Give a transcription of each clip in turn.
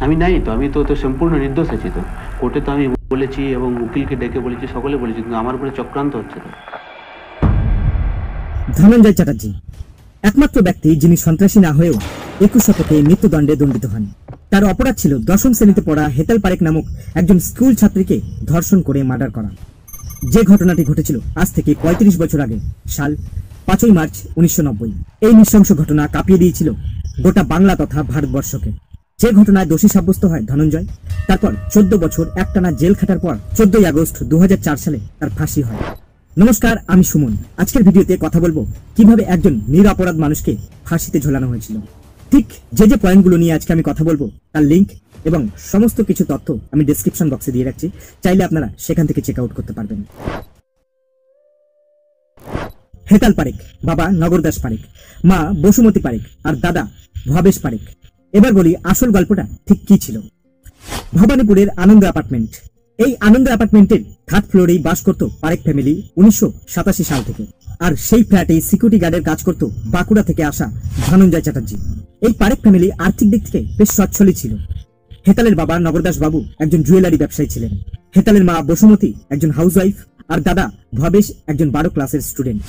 আমি নাই তো, আমি তো তো সম্পূর্ণ নির্দোষ আছি। তো কোর্টে তো আমি বলেছি এবং উকিলকে ডেকে বলেছি, সকলে বলেছি, কিন্তু আমার উপরে চক্রান্ত হচ্ছে। তো ধনঞ্জয় চ্যাটার্জি একমাত্র ব্যক্তি যিনি সন্ত্রাসী না হয়েও 21 শতকে মৃত্যুদণ্ডে দণ্ডিত হন। তার অপরাধ ছিল দশম শ্রেণীতে পড়া হেতাল পারেখ নামক একজন স্কুল ছাত্রীকে ধর্ষণ করে মার্ডার করা। যে ঘটনাটি ঘটেছিল আজ থেকে 35 বছর আগে, সাল 5ই মার্চ 1990। এই নৃশংস ঘটনা কাঁপিয়ে দিয়েছিল গোটা বাংলা তথা ভারতবর্ষকে। যে ঘটনায় দোষী সাব্যস্ত হয় ধনঞ্জয়, তারপর 14 বছর একটানা জেল খাটার পর 14ই আগস্ট 2004 সালে তার ফাঁসি হয়। নমস্কার, আমি সুমন। আজকের ভিডিওতে কথা বলবো কিভাবে একজন নিরপরাধ মানুষকে ফাঁসিতে ঝোলানো হয়েছিল। ঠিক যে পয়েন্টগুলো নিয়ে আজকে আমি কথা বলবো তার লিংক এবং সমস্ত কিছু তথ্য আমি ডেসক্রিপশন বক্সে দিয়ে রাখছি, চাইলে আপনারা সেখান থেকে চেক আউট করতে পারবেন। হেতাল পারেখ, বাবা নগরদাস পারেখ, মা বসুমতী পারেখ আর দাদা ভবেশ পারেখ। এবার বলি আসল গল্পটা ঠিক কি ছিল। ভবানীপুরের আনন্দ অ্যাপার্টমেন্ট, এই আনন্দ অ্যাপার্টমেন্টের থার্ড ফ্লোরেই বাস করত পারেখ ফ্যামিলি 1987 সাল থেকে। আর সেই ফ্ল্যাটে সিকিউরিটি গার্ডের কাজ করত বাঁকুড়া থেকে আসা ধনঞ্জয় চ্যাটার্জি। এই পারেখ ফ্যামিলি আর্থিক দিক থেকে বেশ সচ্ছলই ছিল। হেতালের বাবা নগরদাস বাবু একজন জুয়েলারি ব্যবসায়ী ছিলেন, হেতালের মা বসুমতী একজন হাউসওয়াইফ, আর দাদা ভবেশ একজন 12 ক্লাসের স্টুডেন্ট।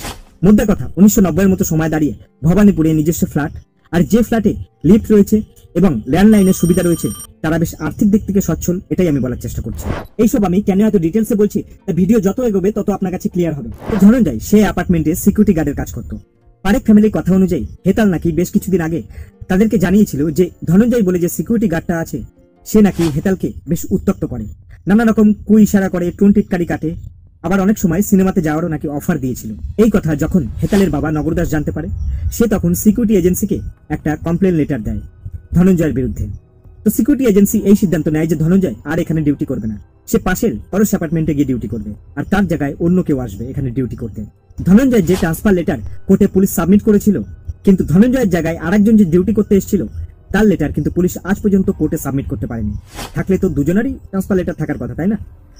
মোদ্দা কথা, 1990-এর মতো সময় দাঁড়িয়ে ভবানীপুরে নিজস্ব ফ্ল্যাট, আর যে ফ্ল্যাটে লিফট রয়েছে এবং ল্যান্ডলাইনের সুবিধা রয়েছে, তারা বেশ আর্থিক দিক থেকে সচ্ছল, এটাই আমি বলার চেষ্টা করছি। এইসব আমি কেন এত ডিটেলসে বলছি, ভিডিও যত এগোবে তত আপনার কাছে ক্লিয়ার হবে। তো ধনঞ্জয় সে অ্যাপার্টমেন্টে সিকিউরিটি গার্ডের কাজ করত। পারেখ ফ্যামিলির কথা অনুযায়ী হেতাল নাকি বেশ কিছুদিন আগে তাদেরকে জানিয়েছিল যে ধনঞ্জয় বলে যে সিকিউরিটি গার্ডটা আছে, সে নাকি হেতালকে বেশ উত্তক্ত করে, নানা রকম ইশারা করে, টোন টিটকারি কাটে, আবার অনেক সময় সিনেমাতে যাওয়ারও নাকি অফার দিয়েছিল। এই কথা যখন হেতালের বাবা নগরদাস জানতে পারে, সে তখন সিকিউরিটি এজেন্সিকে একটা কমপ্লেন লেটার দেয় ধনঞ্জয়ের বিরুদ্ধে। তো সিকিউরিটি এজেন্সি এই সিদ্ধান্ত নেয় যে ধনঞ্জয় আর এখানে ডিউটি করবে না, সে পাশের পরশ অ্যাপার্টমেন্টে গিয়ে ডিউটি করবে, আর তার জায়গায় অন্য কেউ আসবে এখানে ডিউটি করতে। ধনঞ্জয় যে ট্রান্সফার লেটার কোর্টে পুলিশ সাবমিট করেছিল, কিন্তু ধনঞ্জয়ের জায়গায় আরেকজন যে ডিউটি করতে এসেছিল তার লেটার কিন্তু পুলিশ আজ পর্যন্ত কোর্টে সাবমিট করতে পারেনি। থাকলে তো দুজনেরই ট্রান্সফার লেটার থাকার কথা, তাই না?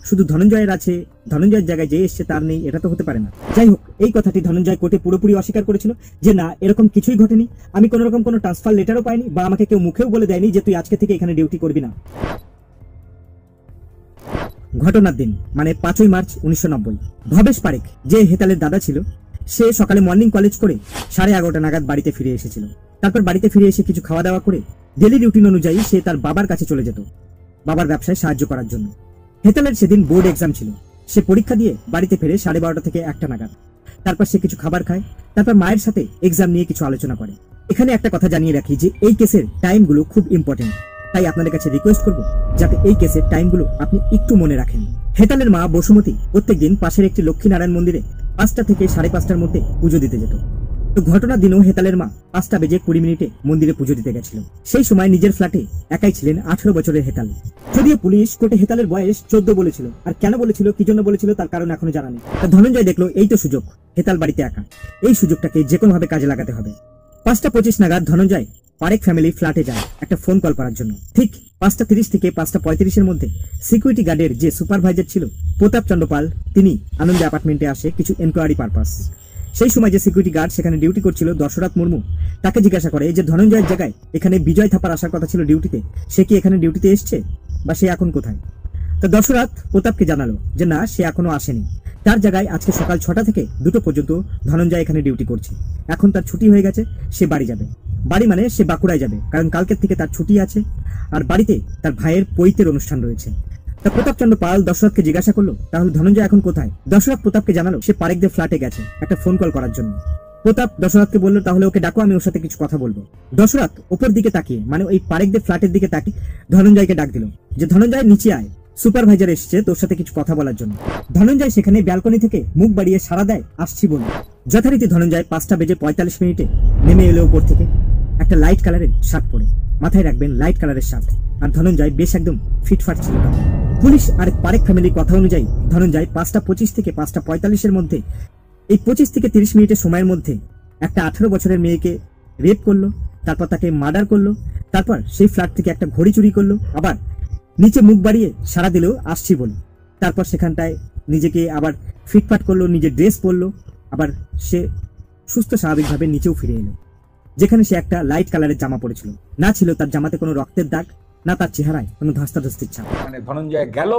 শুধু ধনঞ্জয়ের আছে, ধনঞ্জয়ের জায়গায় যে এসছে তার নেই, এটা তো হতে পারে না। যাই হোক, এই কথাটি ধনঞ্জয় কোর্টে পুরোপুরি অস্বীকার করেছিল যে না, এরকম কিছুই ঘটেনি, আমি কোনো রকম কোনো ট্রান্সফার লেটারও পাইনি, বা আমাকে কেউ মুখেও বলে দেয়নি যে তুই আজকে থেকে এখানে ডিউটি করবি না। ঘটনার দিন মানে 5ই মার্চ 1990, ভবেশ পারেখ যে হেতালের দাদা ছিল, সে সকালে মর্নিং কলেজ করে 11:30 নাগাদ বাড়িতে ফিরে এসেছিল। তারপর বাড়িতে ফিরে এসে কিছু খাওয়া দাওয়া করে ডেলি রুটিন অনুযায়ী সে তার বাবার কাছে চলে যেত বাবার ব্যবসায় সাহায্য করার জন্য। হেতালের সেদিন বোর্ড এক্সাম ছিল, সে পরীক্ষা দিয়ে বাড়িতে ফেরে 12:30 থেকে 1টা নাগাদ। তারপর সে কিছু খাবার খায়, তারপর মায়ের সাথে এক্সাম নিয়ে কিছু আলোচনা করে। এখানে একটা কথা জানিয়ে রাখি যে এই কেসের টাইমগুলো খুব ইম্পর্টেন্ট, তাই আপনাদের কাছে রিকোয়েস্ট করব যাতে এই কেসের টাইমগুলো আপনি একটু মনে রাখেন। হেতালের মা বসুমতী প্রত্যেকদিন পাশের একটি লক্ষ্মীনারায়ণ মন্দিরে 5টা থেকে 5:30টার মধ্যে পুজো দিতে যেত। তো ঘটনার দিনও হেতালের মা 5:20 মন্দিরে পুজো দিতে গেছিল। সেই সময় নিজের ফ্ল্যাটে একাই ছিলেন 18 বছরের হেতাল। যদিও পুলিশ কোর্টে হেতালের বয়স 14 বলেছিল, আর কেন বলেছিল, কি জন্য বলেছিল তার কারণ এখনো জানা নেই। ধনঞ্জয় দেখলো এই তো সুযোগ, হেতাল বাড়িতে একা, এই সুযোগটাকে যে কোনো ভাবে কাজে লাগাতে হবে। 5:25 নাগাদ ধনঞ্জয় পারেখ ফ্যামিলি ফ্ল্যাটে যায় একটা ফোন কল করার জন্য। ঠিক 5:30 থেকে 5:35-এর মধ্যে সিকিউরিটি গার্ডের যে সুপারভাইজার ছিল প্রতাপ চন্দ্র পাল, তিনি আনন্দ অ্যাপার্টমেন্টে আসে কিছু এনকোয়ারি পারপাস। সেই সময় যে সিকিউরিটি গার্ড সেখানে ডিউটি করছিল দশরথ মুর্মু, তাকে জিজ্ঞাসা করে যে ধনঞ্জয়ের জায়গায় এখানে বিজয় থাপার আসার কথা ছিল ডিউটিতে, সে কি এখানে ডিউটিতে এসছে বা সে এখন কোথায়? তো দশরথ প্রতাপকে জানালো যে না, সে এখনো আসেনি, তার জায়গায় আজকে সকাল 6টা থেকে 2টো পর্যন্ত ধনঞ্জয় এখানে ডিউটি করছে, এখন তার ছুটি হয়ে গেছে, সে বাড়ি যাবে। বাড়ি মানে সে বাঁকুড়ায় যাবে, কারণ কালকের থেকে তার ছুটি আছে, আর বাড়িতে তার ভাইয়ের পৈতের অনুষ্ঠান রয়েছে। তা প্রতাপ চন্দ্র পাল দশরথকে জিজ্ঞাসা করলো তাহলে ধনঞ্জয় এখন কোথায়? দশরথ প্রতাপকে জানালো সে পারেখদের ফ্ল্যাটে গেছে একটা ফোন কল করার জন্য। প্রতাপ দশরথকে বললো তাহলে ওকে ডাকো, আমি ওর সাথে কিছু কথা বলবো। দশরথ ওপর দিকে তাকিয়ে, মানে ওই পারেখদের ফ্ল্যাটের দিকে তাকিয়ে ধনঞ্জয়কে ডাক দিল যে ধনঞ্জয় নিচে আয়, সুপারভাইজার এসেছে তোর সাথে কিছু কথা বলার জন্য। ধনঞ্জয় সেখানে ব্যালকনি থেকে মুখ বাড়িয়ে সাড়া দেয় আসছি বলে। যথারীতি ধনঞ্জয় 5:45 নেমে এলো উপর থেকে, একটা লাইট কালারের শার্ট পরে, মাথায় রাখবেন লাইট কালারের শার্ট, আর ধনঞ্জয় বেশ একদম ফিটফাট ছিল। পুলিশ আর পারেখ ফ্যামিলির কথা অনুযায়ী ধনঞ্জয় 5:25 থেকে 5:45-এর মধ্যে, এই 25 থেকে 30 মিনিটের সময়ের মধ্যে একটা 18 বছরের মেয়েকে রেপ করলো, তারপর তাকে মার্ডার করলো, তারপর সেই ফ্ল্যাট থেকে একটা ঘড়ি চুরি করলো, আবার নিচে মুখ বাড়িয়ে সাড়া দিলেও আসছি বলে, তারপর সেখানটায় নিজেকে আবার ফিটফাট করলো, নিজের ড্রেস পরলো, আবার সে সুস্থ স্বাভাবিকভাবে নিচেও ফিরে এলো, যেখানে সে একটা লাইট কালারের জামা পরেছিল, না ছিল তার জামাতে কোনো রক্তের দাগ, না তার চেহারায় কোনো ধস্তাধস্তির ছাপ। মানে ধনঞ্জয় গেল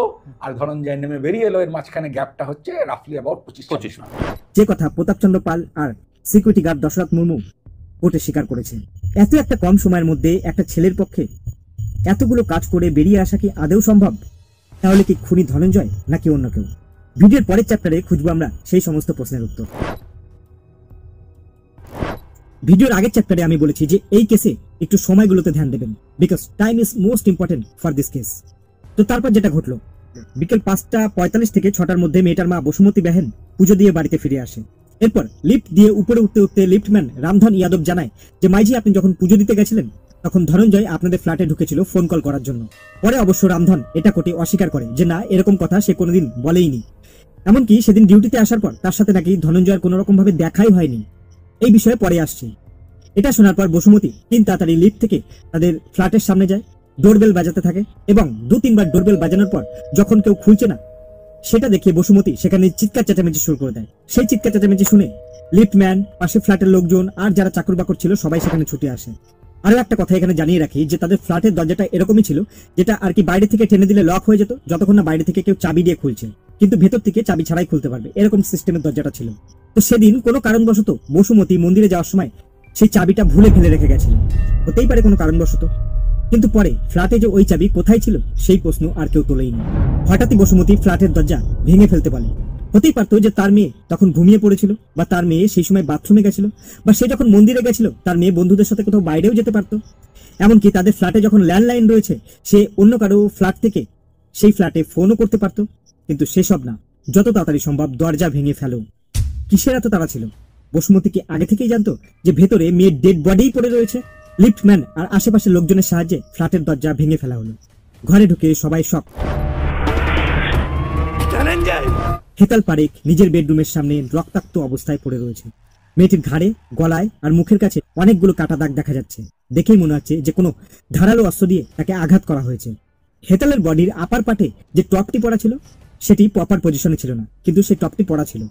আর ধনঞ্জয় নেমে বেরিয়ে এলো, এর মাঝখানে গ্যাপটা হচ্ছে রাফলি অ্যাবাউট 25 মিনিট। যে কথা প্রতাপচন্দ্র পাল আর সিকিউরিটি গার্ড দশরথ মুর্মু কোর্টে স্বীকার করেছে। এত একটা কম সময়ের মধ্যে একটা ছেলের পক্ষে এতগুলো কাজ করে বেরিয়ে আসা কি আদৌ সম্ভব? তাহলে কি খুনি ধনঞ্জয় নাকি অন্য কেউ? ভিডিওর পরের চ্যাপ্টারে খুঁজবো আমরা সেই সমস্ত প্রশ্নের উত্তর। ভিডিওর আগের চ্যাপ্টারে আমি বলেছি যে এই কেসে একটু সময়গুলোতে ধ্যান দেবেন, because time is most important for this case. তো তারপর যেটা ঘটলো, বিকেল 5:45 থেকে 6টার মধ্যে মেয়েটার মা বসুমতী বেহেন পুজো দিয়ে বাড়িতে ফিরে আসে। এরপর লিফট দিয়ে উপরে উঠতে উঠতে লিফটম্যান রামধন ইয়াদব জানায় যে মাইজি, আপনি যখন পুজো দিতে গেছিলেন তখন ধনঞ্জয় আপনাদের ফ্ল্যাটে ঢুকেছিল ফোন কল করার জন্য। পরে অবশ্য রামধন এটা কোটে অস্বীকার করে যে না, এরকম কথা সে কোনোদিন বলেইনি। এমনকি সেদিন ডিউটিতে আসার পর তার সাথে নাকি ধনঞ্জয়ের কোনো রকম ভাবে দেখাই হয়নি। এই বিষয়ে পরে আসছি। এটা শোনার পর বসুমতী তাড়াতাড়ি লিফট থেকে তাদের ফ্ল্যাটের সামনে যায়, ডোরবেল বাজাতে থাকে এবং 2-3 বার ডোরবেল বাজানোর পর যখন কেউ খুলছে না সেটা দেখে বসুমতী সেখানে চিৎকার চেঁচামেচি শুরু করে দেয়। সেই চিৎকার চেঁচামেচি শুনে লিফটম্যান, পাশে ফ্ল্যাটের লোকজন আর যারা চাকর বাকর ছিল সবাই সেখানে ছুটে আসে। আরো একটা কথা এখানে জানিয়ে রাখি যে তাদের ফ্ল্যাটের দরজাটা এরকমই ছিল যেটা আর কি বাইরে থেকে টেনে দিলে লক হয়ে যেত যতক্ষণ না বাইরে থেকে কেউ চাবি দিয়ে খুলছে, কিন্তু ভেতর থেকে চাবি ছাড়াই খুলতে পারবে, এরকম সিস্টেমের দরজাটা ছিল। তো সেদিন কোনো কারণবশত বসুমতী মন্দিরে যাওয়ার সময় সেই চাবিটা ভুলে ফেলে রেখে গেছিল, হতেই পারে কোনো কারণবশত। কিন্তু পরে ফ্ল্যাটে যে ওই চাবি কোথায় ছিল সেই প্রশ্ন আর কেউ তোলেইনি। হঠাৎই বসুমতী ফ্ল্যাটের দরজা ভেঙে ফেলতে বলে। হতেই পারতো যে তার মেয়ে তখন ঘুমিয়ে পড়েছিল, বা তার মেয়ে সেই সময় বাথরুমে গেছিল, বা সে যখন মন্দিরে গেছিল তার মেয়ে বন্ধুদের সাথে কোথাও বাইরেও যেতে পারতো। এমনকি তাদের ফ্ল্যাটে যখন ল্যান্ডলাইন রয়েছে সে অন্য কারো ফ্ল্যাট থেকে সেই ফ্ল্যাটে ফোনও করতে পারতো। কিন্তু সেসব না, যত তাড়াতাড়ি সম্ভব দরজা ভেঙে ফেলো। কিসের এত তাড়া ছিল? বসুমতী কি আগে থেকেই জানতো যে ভেতরে মেয়ের ডেড বডিই পড়ে রয়েছে? লিফটম্যান আর আশেপাশের লোকজনের সাহায্যে ফ্ল্যাটের দরজা ভেঙে ফেলা হলো। ঘরে ঢুকে সবাই শক। হেতাল পারেখ নিজের বেডরুমের সামনে রক্তাক্ত অবস্থায় পড়ে রয়েছে। মেয়েটির ঘাড়ে, গলায় আর মুখের কাছে অনেকগুলো কাটা দাগ দেখা যাচ্ছে। দেখেই মনে হচ্ছে যে কোনো ধারালো অস্ত্র দিয়ে তাকে আঘাত করা হয়েছে। হেতালের বডির আপার পাটে যে টপটি পরা ছিল সেটি প্রপার পজিশনে ছিল না, কিন্তু সেই টপটি পরা ছিল।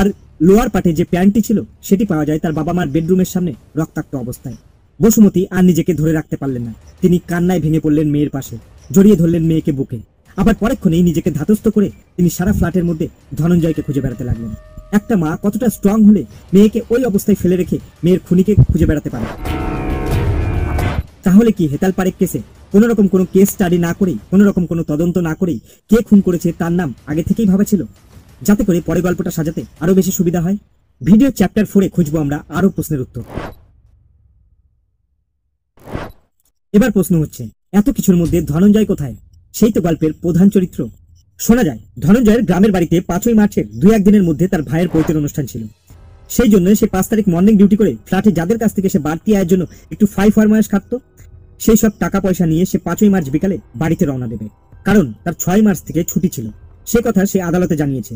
আর লোয়ার পাটে যে প্যান্টটি ছিল সেটি পাওয়া যায় তার বাবা মার বেডরুমের সামনে রক্তাক্ত অবস্থায়। বসুমতী আর নিজেকে ধরে রাখতে পারলেন না, তিনি কান্নায় ভেঙে পড়লেন মেয়ের পাশে, জড়িয়ে ধরলেন মেয়েকে বুকে। আবার পরেক্ষণেই নিজেকে ধাতস্থ করে তিনি সারা ফ্ল্যাটের মধ্যে ধনঞ্জয়কে খুঁজে বেড়াতে লাগলেন। একটা মা কতটা স্ট্রং হলে মেয়েকে ওই অবস্থায় ফেলে রেখে মেয়ের খুনিকে খুঁজে বেড়াতে পারে? তাহলে কি হেতাল পারেখ কেসে কোনো রকম কোনো কেস স্টাডি না করেই, কোনো রকম কোনো তদন্ত না করেই কে খুন করেছে তার নাম আগে থেকেই ভাবা ছিল, যাতে করে পরে গল্পটা সাজাতে আরো বেশি সুবিধা হয়? ভিডিও চ্যাপ্টার 4-এ খুঁজবো আমরা আরো প্রশ্নের উত্তর। এবার প্রশ্ন হচ্ছে, এত কিছুর মধ্যে ধনঞ্জয় কোথায়? সেই তো গল্পের প্রধান চরিত্র। শোনা যায় ধনঞ্জয়ের গ্রামের বাড়িতে 5ই মার্চের 2-1 দিনের মধ্যে তার ভাইয়ের পৈতের অনুষ্ঠান ছিল। সেই জন্য সে 5 তারিখ মর্নিং ডিউটি করে ফ্ল্যাটে যাদের কাছ থেকে সে বাড়তি আয়ের জন্য একটু ফরমায়েশ খাটতো, সেই সব টাকা পয়সা নিয়ে সে 5ই মার্চ বিকালে বাড়িতে রওনা দেবে, কারণ তার 6 মার্চ থেকে ছুটি ছিল। সে কথা সে আদালতে জানিয়েছে।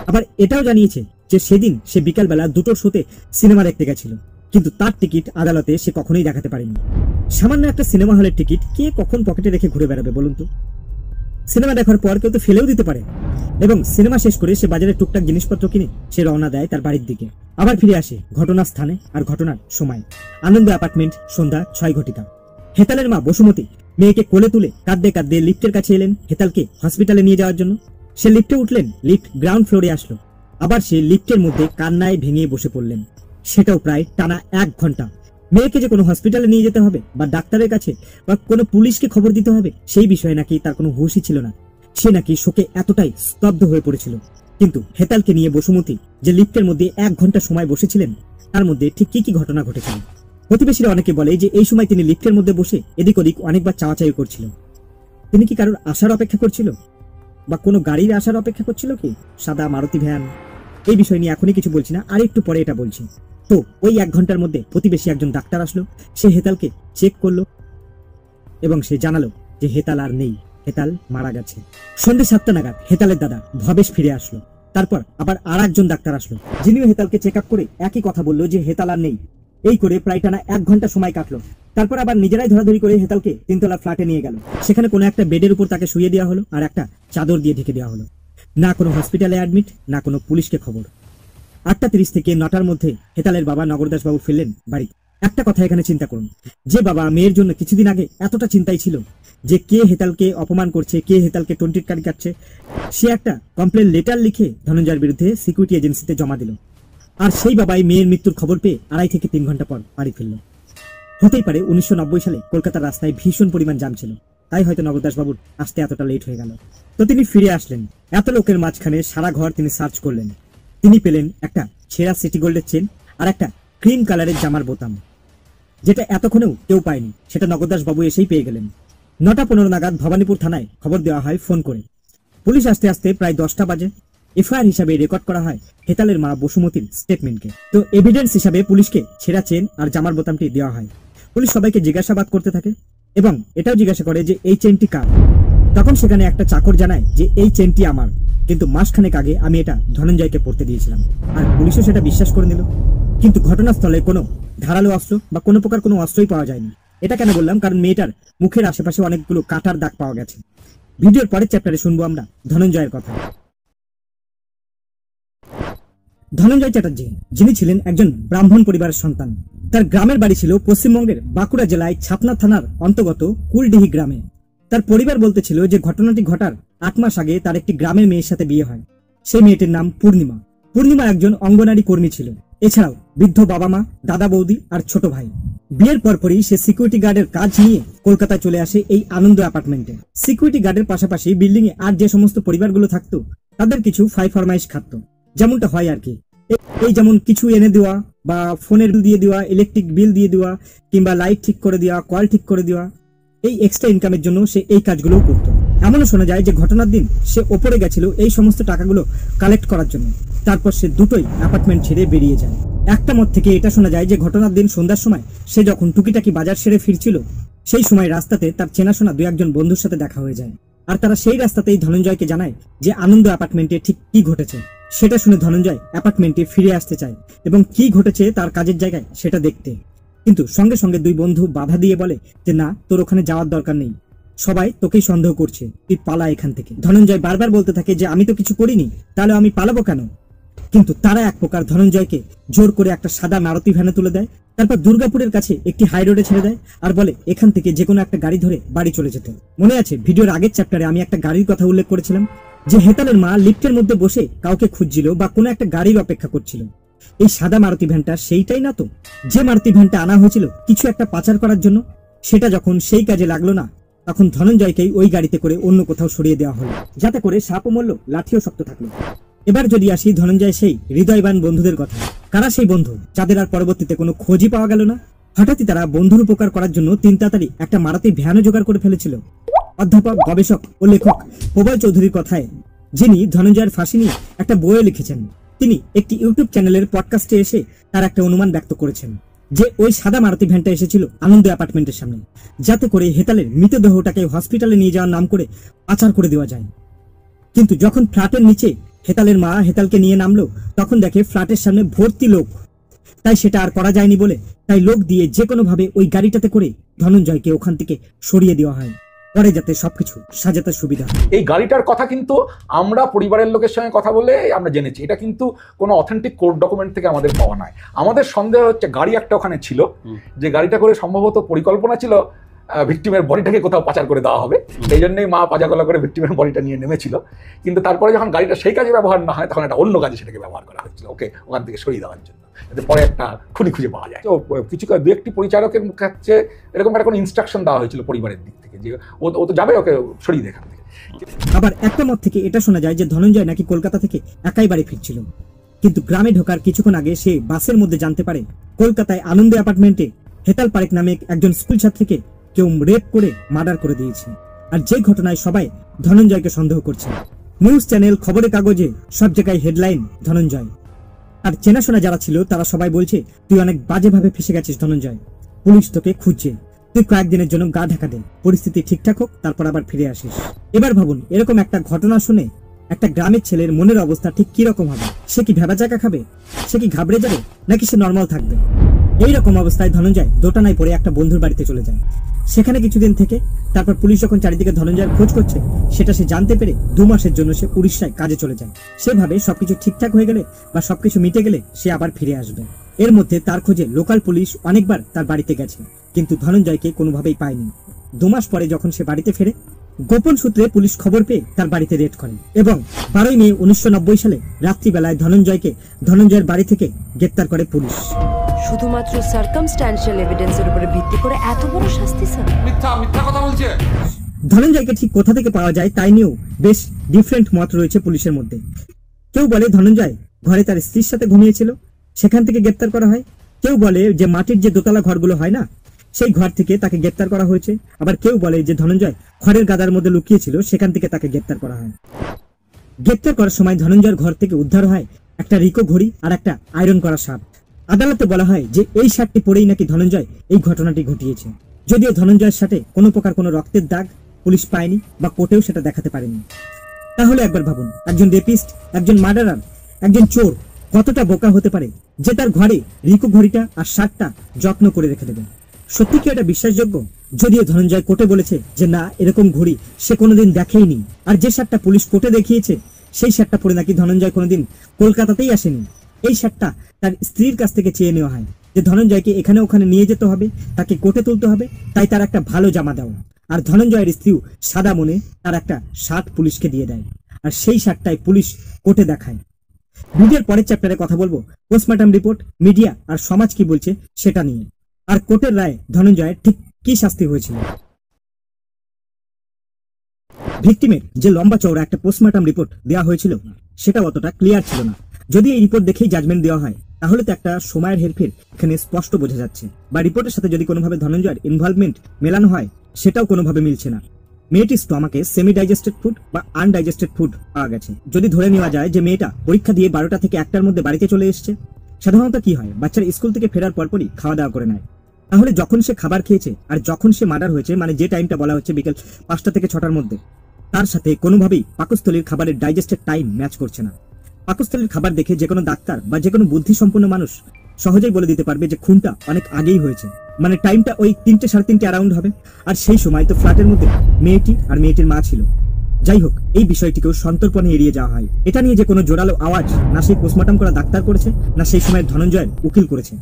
আবার এটাও জানিয়েছে যে সেদিন সে বিকালবেলা 2টোর শোতে সিনেমা দেখতে গেছিল, কিন্তু তার টিকিট আদালতে সে কখনোই দেখাতে পারেনি। সামান্য একটা সিনেমা হলের টিকিট কে কখন পকেটে রেখে ঘুরে বেড়াবে বলুন তো? সিনেমা দেখার পর কেউ তো ফেলেও দিতে পারে। এবং সিনেমা শেষ করে সে বাজারে টুকটাক জিনিসপত্র কিনে সে রওনা দেয় তার বাড়ির দিকে। আবার ফিরে আসে ঘটনার স্থানে আর ঘটনার সময়। আনন্দ অ্যাপার্টমেন্ট, সন্ধ্যা 6 ঘটিকা। হেতালের মা বসুমতী মেয়েকে কোলে তুলে কাঁদতে কাঁদতে লিফটের কাছে এলেন হেতালকে হসপিটালে নিয়ে যাওয়ার জন্য। সে লিফটে উঠলেন, লিফট গ্রাউন্ড ফ্লোরে আসলো। আবার সে লিফটের মধ্যে কান্নায় ভেঙে বসে পড়লেন, সেটাও প্রায় টানা 1 ঘন্টা। মেয়েকে যে কোনো হসপিটালে নিয়ে যেতে হবে বা ডাক্তারের কাছে বা কোনো পুলিশকে খবর দিতে হবে সেই বিষয়ে নাকি তার কোনো হুঁশই ছিল না। সে নাকি শোকে এতটাই স্তব্ধ হয়ে পড়েছিল। কিন্তু হেতালকে নিয়ে বসুমতী যে লিফটের মধ্যে 1 ঘন্টা সময় বসেছিলেন তার মধ্যে ঠিক কি কি ঘটনা ঘটেছিল? প্রতিবেশীরা অনেকে বলে যে এই সময় তিনি লিফটের মধ্যে বসে এদিক ওদিক অনেকবার চাওয়াচাই করছিল। তিনি কি কারোর আসার অপেক্ষা করছিল, বা কোনো গাড়ির আসার অপেক্ষা করছিল? কি সাদা মারুতি ভ্যান? এই বিষয় নিয়ে এখনই কিছু বলছি না, আর একটু পরে এটা বলছি। তো ওই 1 ঘন্টার মধ্যে প্রতিবেশী একজন ডাক্তার আসলো, সে হেতালকে চেক করলো এবং সে জানালো যে হেতাল আর নেই, হেতাল মারা গেছে। সন্ধ্যে 7টা নাগাদ হেতালের দাদা ভবেশ ফিরে আসলো। তারপর আবার আর একজন ডাক্তার আসলো, যিনিও হেতালকে চেক আপ করে একই কথা বললো যে হেতাল আর নেই। এই করে প্রায় টানা 1 ঘন্টা সময় কাটলো। তারপর আবার নিজেরাই ধরাধরি করে হেতালকে 3তলা ফ্ল্যাটে নিয়ে গেল। সেখানে কোনো একটা বেডের উপর তাকে শুয়ে দেওয়া হলো আর একটা চাদর দিয়ে ঢেকে দেওয়া হলো। না কোনো হসপিটালে অ্যাডমিট, না কোনো পুলিশকে খবর। 8টা 30 থেকে 9টার মধ্যে হেতালের বাবা নগরদাস বাবু ফিরলেন বাড়ি। একটা কথা এখানে চিন্তা করুন, যে বাবা মেয়ের জন্য কিছুদিন আগে এতটা চিন্তাই ছিল যে কে হেতালকে অপমান করছে, কে হেতালকে টোন্টির কারি কাটছে, সে একটা কমপ্লেন লেটার লিখে ধনঞ্জয়ের বিরুদ্ধে সিকিউরিটি এজেন্সিতে জমা দিল। আর সেই বাবাই মেয়ের মৃত্যুর খবর পেয়ে 2.5 থেকে 3 ঘন্টা পর বাড়ি ফিরল। হতেই পারে 1990 সালে কলকাতার রাস্তায় ভীষণ পরিমাণ জ্যাম ছিল, তাই হয়তো নগরদাস বাবুর আসতে এতটা লেট হয়ে গেল। তো তিনি ফিরে আসলেন, এত লোকের মাঝখানে সারা ঘর তিনি সার্চ করলেন। তিনি পেলেন একটা ছেঁড়া সিটি গোল্ডের চেন আর একটা ক্রিম কালারের জামার বোতাম, যেটা এতক্ষণেও কেউ পায়নি। সেটা নগরদাস বাবু এসেই পেয়ে গেলেন। 9:15 নাগাদ ভবানীপুর থানায় খবর দেওয়া হয় ফোন করে। পুলিশ আসতে আসতে প্রায় 10টা বাজে। এফআইআর হিসাবে রেকর্ড করা হয় হেতালের মা বসুমতির স্টেটমেন্টকে। তো এভিডেন্স হিসাবে পুলিশকে ছেঁড়া চেন আর জামার বোতামটি দেওয়া হয়। পুলিশ সবাইকে জিজ্ঞাসাবাদ করতে থাকে এবং এটাও জিজ্ঞাসা করে যে এই চেনটি কার। তখন সেখানে একটা চাকর জানায় যে এই চেনটি আমার, কিন্তু মাসখানেক আগে আমি এটা ধনঞ্জয়কে পড়তে দিয়েছিলাম। আর পুলিশও সেটা বিশ্বাস করে নিল। কিন্তু ঘটনাস্থলে কোনো ধারালো অস্ত্র বা কোনো প্রকার কোনো অস্ত্রই পাওয়া যায়নি। এটা কেন বললাম, কারণ মেয়েটার মুখের আশেপাশে অনেকগুলো কাটার দাগ পাওয়া গেছে। ভিডিওর পরের চ্যাপ্টারে শুনবো আমরা ধনঞ্জয়ের কথা। ধনঞ্জয় চ্যাটার্জি, যিনি ছিলেন একজন ব্রাহ্মণ পরিবারের সন্তান। তার গ্রামের বাড়ি ছিল পশ্চিমবঙ্গের বাঁকুড়া জেলায় ছাতনা থানার অন্তর্গত কুলডিহি গ্রামে। তার পরিবার বলতেছিল যে ঘটনাটি ঘটার 8 মাস আগে তার একটি গ্রামের মেয়ের সাথে বিয়ে হয়। সেই মেয়েটির নাম পূর্ণিমা। পূর্ণিমা একজন অঙ্গনারী কর্মী ছিল। এছাড়াও বৃদ্ধ বাবা মা, দাদা বৌদি আর ছোট ভাই। বিয়ের পরপরই সে সিকিউরিটি গার্ডের কাজ নিয়ে কলকাতায় চলে আসে এই আনন্দ অ্যাপার্টমেন্টে। সিকিউরিটি গার্ডের পাশাপাশি বিল্ডিং এ আর যে সমস্ত পরিবারগুলো থাকতো তাদের কিছু ফরমাইশ খাটতো, যেমনটা হয় আর কি। এই যেমন কিছু এনে দেওয়া বা ফোনের বিল দিয়ে দেওয়া, ইলেকট্রিক বিল দিয়ে দেওয়া, কিংবা লাইট ঠিক করে দেওয়া, কল ঠিক করে দেওয়া। এই এক্সট্রা ইনকামের জন্য সে এই কাজগুলোও করতো। এমনও শোনা যায় যে ঘটনার দিন সে ওপরে গেছিল এই সমস্ত টাকাগুলো কালেক্ট করার জন্য। তারপর সে দুটোই অ্যাপার্টমেন্ট ছেড়ে বেরিয়ে যায়। একটা মত থেকে এটা শোনা যায় যে ঘটনার দিন সন্ধ্যার সময় সে যখন টুকিটাকি বাজার সেরে ফিরছিল, সেই সময় রাস্তাতে তার চেনাশোনা 2-1 বন্ধুর সাথে দেখা হয়ে যায়। আর তারা সেই রাস্তাতেই ধনঞ্জয়কে জানায় যে আনন্দ অ্যাপার্টমেন্টে ঠিক কি ঘটেছে। সেটা শুনে ধনঞ্জয় অ্যাপার্টমেন্টে ফিরে আসতে চায় এবং কি ঘটেছে তার কাজের জায়গায় সেটা দেখতে। কিন্তু সঙ্গে সঙ্গে 2 বন্ধু বাধা দিয়ে বলে যে না, তোর ওখানে যাওয়ার দরকার নেই, সবাই তোকেই সন্দেহ করছে, তুই পালা এখান থেকে। ধনঞ্জয় বারবার বলতে থাকে যে আমি তো কিছু করিনি, তাহলে আমি পালাবো কেন? কিন্তু তারা এক প্রকার ধনঞ্জয়কে জোর করে একটা সাদা মারুতি ভ্যানে তুলে দেয়। তারপর দুর্গাপুরের কাছে একটি হাই রোডে ছেড়ে দেয় আর বলে এখান থেকে যে কোনো একটা গাড়ি ধরে বাড়ি চলে যেতে। মনে আছে ভিডিওর আগের চ্যাপ্টারে আমি একটা গাড়ির কথা উল্লেখ করেছিলাম, যে হেতালের মা লিফটের মধ্যে বসে কাউকে খুঁজছিল বা কোনো একটা গাড়ির অপেক্ষা করছিল। এই সাদা মারুতি ভ্যানটা সেইটাই না তো? যে মারুতি ভ্যানটা আনা হয়েছিল কিছু একটা পাচার করার জন্য। সেটা যখন সেই কাজে লাগলো না, তখন ধনঞ্জয়কেই ওই গাড়িতে করে অন্য কোথাও সরিয়ে দেওয়া হলো, যাতে করে সাপও মরল, লাঠিও শক্ত থাকলো। এবার যদি আসি ধনঞ্জয় সেই হৃদয়বান বন্ধুদের কথা। কারা সেই বন্ধু যাদের আর পরবর্তীতে কোনো খোঁজই পাওয়া গেল না? হঠাৎই তারা বন্ধুর উপকার করার জন্য 3 তাড়াতাড়ি একটা মারুতি ভ্যানও জোগাড় করে ফেলেছিল। অধ্যাপক, গবেষক ও লেখক প্রবল চৌধুরীর কথায়, যিনি ধনঞ্জয়ের ফাঁসি নিয়ে একটা বইও লিখেছেন, তিনি একটি ইউটিউব চ্যানেলের পডকাস্টে এসে তার একটা অনুমান ব্যক্ত করেছেন যে ওই সাদা মারুতি ভ্যানটা এসেছিল আনন্দ অ্যাপার্টমেন্টের সামনে, যাতে করে হেতালের মৃতদেহটাকে হসপিটালে নিয়ে যাওয়ার নাম করে পাচার করে দেওয়া যায়। কিন্তু যখন ফ্ল্যাটের নিচে হেতালের মা হেতালকে নিয়ে নামলো, তখন দেখে ফ্ল্যাটের সামনে ভর্তি লোক। তাই সেটা আর করা যায়নি বলে তাই লোক দিয়ে যে কোনো ভাবে ওই গাড়িটাতে করে ধনঞ্জয়কে ওখান থেকে সরিয়ে দেওয়া হয়, পরে যাতে সবকিছু সাজাতে সুবিধা। এই গাড়িটার কথা কিন্তু আমরা পরিবারের লোকের সঙ্গে কথা বলে আমরা জেনেছি, এটা কিন্তু কোনো অথেন্টিক কোর্ট ডকুমেন্ট থেকে আমাদের পাওয়া নয়। আমাদের সন্দেহ হচ্ছে গাড়ি একটা ওখানে ছিল, যে গাড়িটা করে সম্ভবত পরিকল্পনা ছিল ভিক্টিমের বডিটাকে কোথাও পাচার করে দেওয়া হবে। এই জন্যই মা পাজাগলা করে ভিক্টিমের বডিটা নিয়ে নেমেছিল। কিন্তু তারপরে যখন গাড়িটা সেই কাজে ব্যবহার না হয়, তখন একটা অন্য কাজে সেটাকে ব্যবহার করা হচ্ছিল, ওকে ওখান থেকে সরিয়ে দেওয়ার জন্য, যাতে পরে একটা খুনি খুঁজে পাওয়া যায়। তো কিছু 2-1টি পরিচারকের মুখে হচ্ছে এরকম একটা কোনো ইনস্ট্রাকশন দেওয়া হয়েছিল পরিবারের দিক থেকে যে ও তো যাবে, ওকে সরিয়ে দেয় এখান থেকে। আবার একটা মত থেকে এটা শোনা যায় যে ধনঞ্জয় নাকি কলকাতা থেকে একাই বাড়ি ফিরছিল। কিন্তু গ্রামে ঢোকার কিছুক্ষণ আগে সে বাসের মধ্যে জানতে পারে কলকাতায় আনন্দ অ্যাপার্টমেন্টে হেতাল পারেক নামে একজন স্কুল ছাত্রীকে কেউ রেপ করে মার্ডার করে দিয়েছে। আর যে ঘটনায় সবাই ধনঞ্জয়কে সন্দেহ করছে। নিউজ চ্যানেল, খবরের কাগজে সব জায়গায় হেডলাইন ধনঞ্জয়। আর চেনাশোনা যারা ছিল তারা সবাই বলছে তুই অনেক বাজেভাবে ফেসে গেছিস ধনঞ্জয়, পুলিশ তোকে খুঁজছে, তুই কয়েকদিনের জন্য গা ঢাকা দে, পরিস্থিতি ঠিকঠাক হোক, তারপর আবার ফিরে আসিস। এবার ভাবুন, এরকম একটা ঘটনা শুনে একটা গ্রামের ছেলের মনের অবস্থা ঠিক কি রকম হবে? সে কি ভেবাচাকা খাবে? সে কি ঘাবড়ে যাবে? নাকি সে নর্মাল থাকবে? এইরকম অবস্থায় ধনঞ্জয় দোটানায় পড়ে একটা বন্ধুর বাড়িতে চলে যায়। সেখানে কিছুদিন থেকে তারপর পুলিশ যখন চারিদিকে ধনঞ্জয়ের খোঁজ করছে, সেটা সে জানতে পেরে 2 মাসের জন্য সে উড়িষ্যায় কাজে চলে যায়। সেভাবে সবকিছু ঠিকঠাক হয়ে গেলে বা সবকিছু মিটে গেলে সে আবার ফিরে আসবে। এর মধ্যে তার খোঁজে লোকাল পুলিশ অনেকবার তার বাড়িতে গেছে, কিন্তু ধনঞ্জয়কে কোনোভাবেই পায়নি। 2 মাস পরে যখন সে বাড়িতে ফেরে, গোপন সূত্রে পুলিশ খবর পেয়ে তার বাড়িতে রেড করে এবং 12 মে 1990 সালে রাত্রিবেলায় ধনঞ্জয়ের বাড়ি থেকে গ্রেপ্তার করে পুলিশ। শুধুমাত্র সার্কামস্ট্যান্সিয়াল এভিডেন্সের উপরে ভিত্তি করে এত বড় শাস্তি স্যার? মিথ্যা কথা বলছে। ধনঞ্জয়কে ঠিক কোথা থেকে পাওয়া যায় তাই নিয়েও বেশ ডিফারেন্ট মত রয়েছে পুলিশের মধ্যে। কেউ বলে ধনঞ্জয় ঘরে তার স্ত্রীর সাথে ঘুমিয়েছিল, সেখান থেকে গ্রেপ্তার করা হয়। কেউ বলে যে মাটির যে দোতলা ঘরগুলো হয় না, সেই ঘর থেকে তাকে গ্রেপ্তার করা হয়েছে। আবার কেউ বলে যে ধনঞ্জয় খড়ের গাদার মধ্যে লুকিয়েছিল, সেখান থেকে তাকে গ্রেপ্তার করা হয়। গ্রেপ্তার করার সময় ধনঞ্জয়ের ঘর থেকে উদ্ধার হয় একটা রিকো ঘড়ি আর একটা আয়রন করা শার্ট। আদালতে বলা হয় যে এই শার্টটি পরেই নাকি ধনঞ্জয় এই ঘটনাটি ঘটিয়েছে। যদিও ধনঞ্জয়ের সাথে কোনো প্রকার কোনো রক্তের দাগ পুলিশ পায়নি বা কোর্টেও সেটা দেখাতে পারেনি। তাহলে একবার ভাবুন, একজন রেপিস্ট, একজন মার্ডারার, একজন চোর কতটা বোকা হতে পারে যে তার ঘরে রিকো ঘড়িটা আর শার্টটা যত্ন করে রেখে দেবে। সত্যি কি এটা বিশ্বাসযোগ্য? যদিও ধনঞ্জয় কোর্টে বলেছে যে না, এরকম ঘড়ি সে কোনোদিন দেখেইনি। আর যে শার্টটা পুলিশ কোর্টে দেখিয়েছে, সেই শার্টটা পরে নাকি ধনঞ্জয় কোনোদিন কলকাতাতেই আসেনি। এই শার্টটা তার স্ত্রীর কাছ থেকে চেয়ে নেওয়া হয় যে ধনঞ্জয়কে এখানে ওখানে নিয়ে যেতে হবে, তাকে কোর্টে তুলতে হবে, তাই তার একটা ভালো জামা দাও। আর ধনঞ্জয়ের স্ত্রীও সাদা মনে তার একটা শার্ট পুলিশকে দিয়ে দেয়, আর সেই শার্টটাই পুলিশ কোর্টে দেখায়। ভিডিওর পরের চ্যাপ্টারে কথা বলবো পোস্টমর্টম রিপোর্ট, মিডিয়া আর সমাজ কি বলছে সেটা নিয়ে, আর কোর্টের রায়ে ধনঞ্জয়ের ঠিক কি শাস্তি হয়েছিল। ভিকটিমের যে লম্বা চওড়া একটা পোস্টমর্টম রিপোর্ট দেওয়া হয়েছিল, সেটা অতটা ক্লিয়ার ছিল না। যদি এই রিপোর্ট দেখেই জাজমেন্ট দেওয়া হয়, তাহলে তো একটা সময়ের হেরফের এখানে স্পষ্ট বোঝা যাচ্ছে, বা রিপোর্টের সাথে যদি কোনোভাবে ধনঞ্জয়ের ইনভলভমেন্ট মেলানো হয়, সেটাও কোনোভাবে মিলছে না। মেয়েটির স্টমাকে সেমি ডাইজেস্টেড ফুড বা আনডাইজেস্টেড ফুড পাওয়া গেছে। যদি ধরে নেওয়া যায় যে মেয়েটা পরীক্ষা দিয়ে 12টা থেকে 1টার মধ্যে বাড়িতে চলে এসছে, সাধারণত কি হয়, বাচ্চারা স্কুল থেকে ফেরার পরপরই খাওয়া দাওয়া করে নেয়। তাহলে যখন সে খাবার খেয়েছে আর যখন সে মার্ডার হয়েছে, মানে যে টাইমটা বলা হচ্ছে বিকেল 5টা থেকে 6টার মধ্যে, তার সাথে কোনোভাবেই পাকস্থলীর খাবারের ডাইজেস্টেড টাইম ম্যাচ করছে না। পাকস্থলীর খাবার দেখে যে কোনো ডাক্তার বা যে কোনো বুদ্ধিসম্পন্ন মানুষ সহজেই বলে দিতে পারবে যে খুনটা অনেক আগেই হয়েছে, মানে টাইমটা ওই 3টে সাড়ে 3টে অ্যারাউন্ড হবে। আর সেই সময় তো ফ্ল্যাটের মধ্যে মেয়েটি আর মেয়েটির মা ছিল। যাই হোক, এই বিষয়টিকেও সন্তর্পণে এড়িয়ে যাওয়া হয়। এটা নিয়ে যে কোনো জোরালো আওয়াজ না সেই পোস্টমর্টম করা ডাক্তার করেছে, না সেই সময় ধনঞ্জয়ের উকিল করেছে।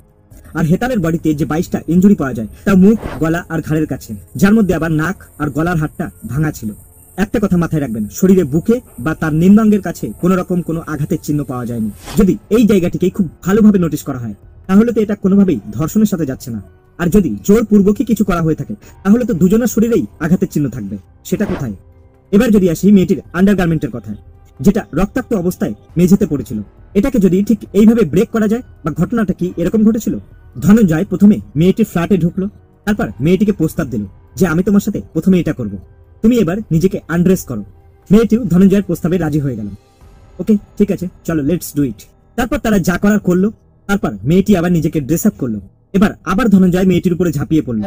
আর হেতালের বডিতে যে 22টা ইনজুরি পাওয়া যায়, তা মুখ, গলা আর ঘাড়ের কাছে, যার মধ্যে আবার নাক আর গলার হাড়টা ভাঙা ছিল। একটা কথা মাথায় রাখবেন, শরীরে বুকে বা তার নিম্নাঙ্গের কাছে কোনো রকম কোনো আঘাতের চিহ্ন পাওয়া যায়নি। যদি এই জায়গাটিকে খুব ভালোভাবে নোটিশ করা হয়, তাহলে তো এটা কোনোভাবেই ধর্ষণের সাথে যাচ্ছে না। আর যদি জোরপূর্বকই কিছু করা হয়ে থাকে, তাহলে তো দুজনের শরীরেই আঘাতের চিহ্ন থাকবে। সেটা কোথায়? এবার যদি আসি মেয়েটির আন্ডারগার্মেন্টের কথায়, যেটা রক্তাক্ত অবস্থায় মেঝেতে পড়েছিল, এটাকে যদি ঠিক এইভাবে ব্রেক করা যায়, বা ঘটনাটা কি এরকম ঘটেছিল, ধনঞ্জয় প্রথমে মেয়েটির ফ্ল্যাটে ঢুকলো, তারপর মেয়েটিকে প্রস্তাব দিল যে আমি তোমার সাথে প্রথমে এটা করব, তুমি এবার নিজেকে আনড্রেস করো। মেয়েটিও ধনঞ্জয়ের প্রস্তাবে রাজি হয়ে গেল। ওকে, ঠিক আছে, চলো লেটস ডু ইট। তারপর তারা যা করার করলো। তারপর মেয়েটি আবার নিজেকে ড্রেস আপ করলো। এবার আবার ধনঞ্জয় মেয়েটির উপরে ঝাঁপিয়ে পড়লো।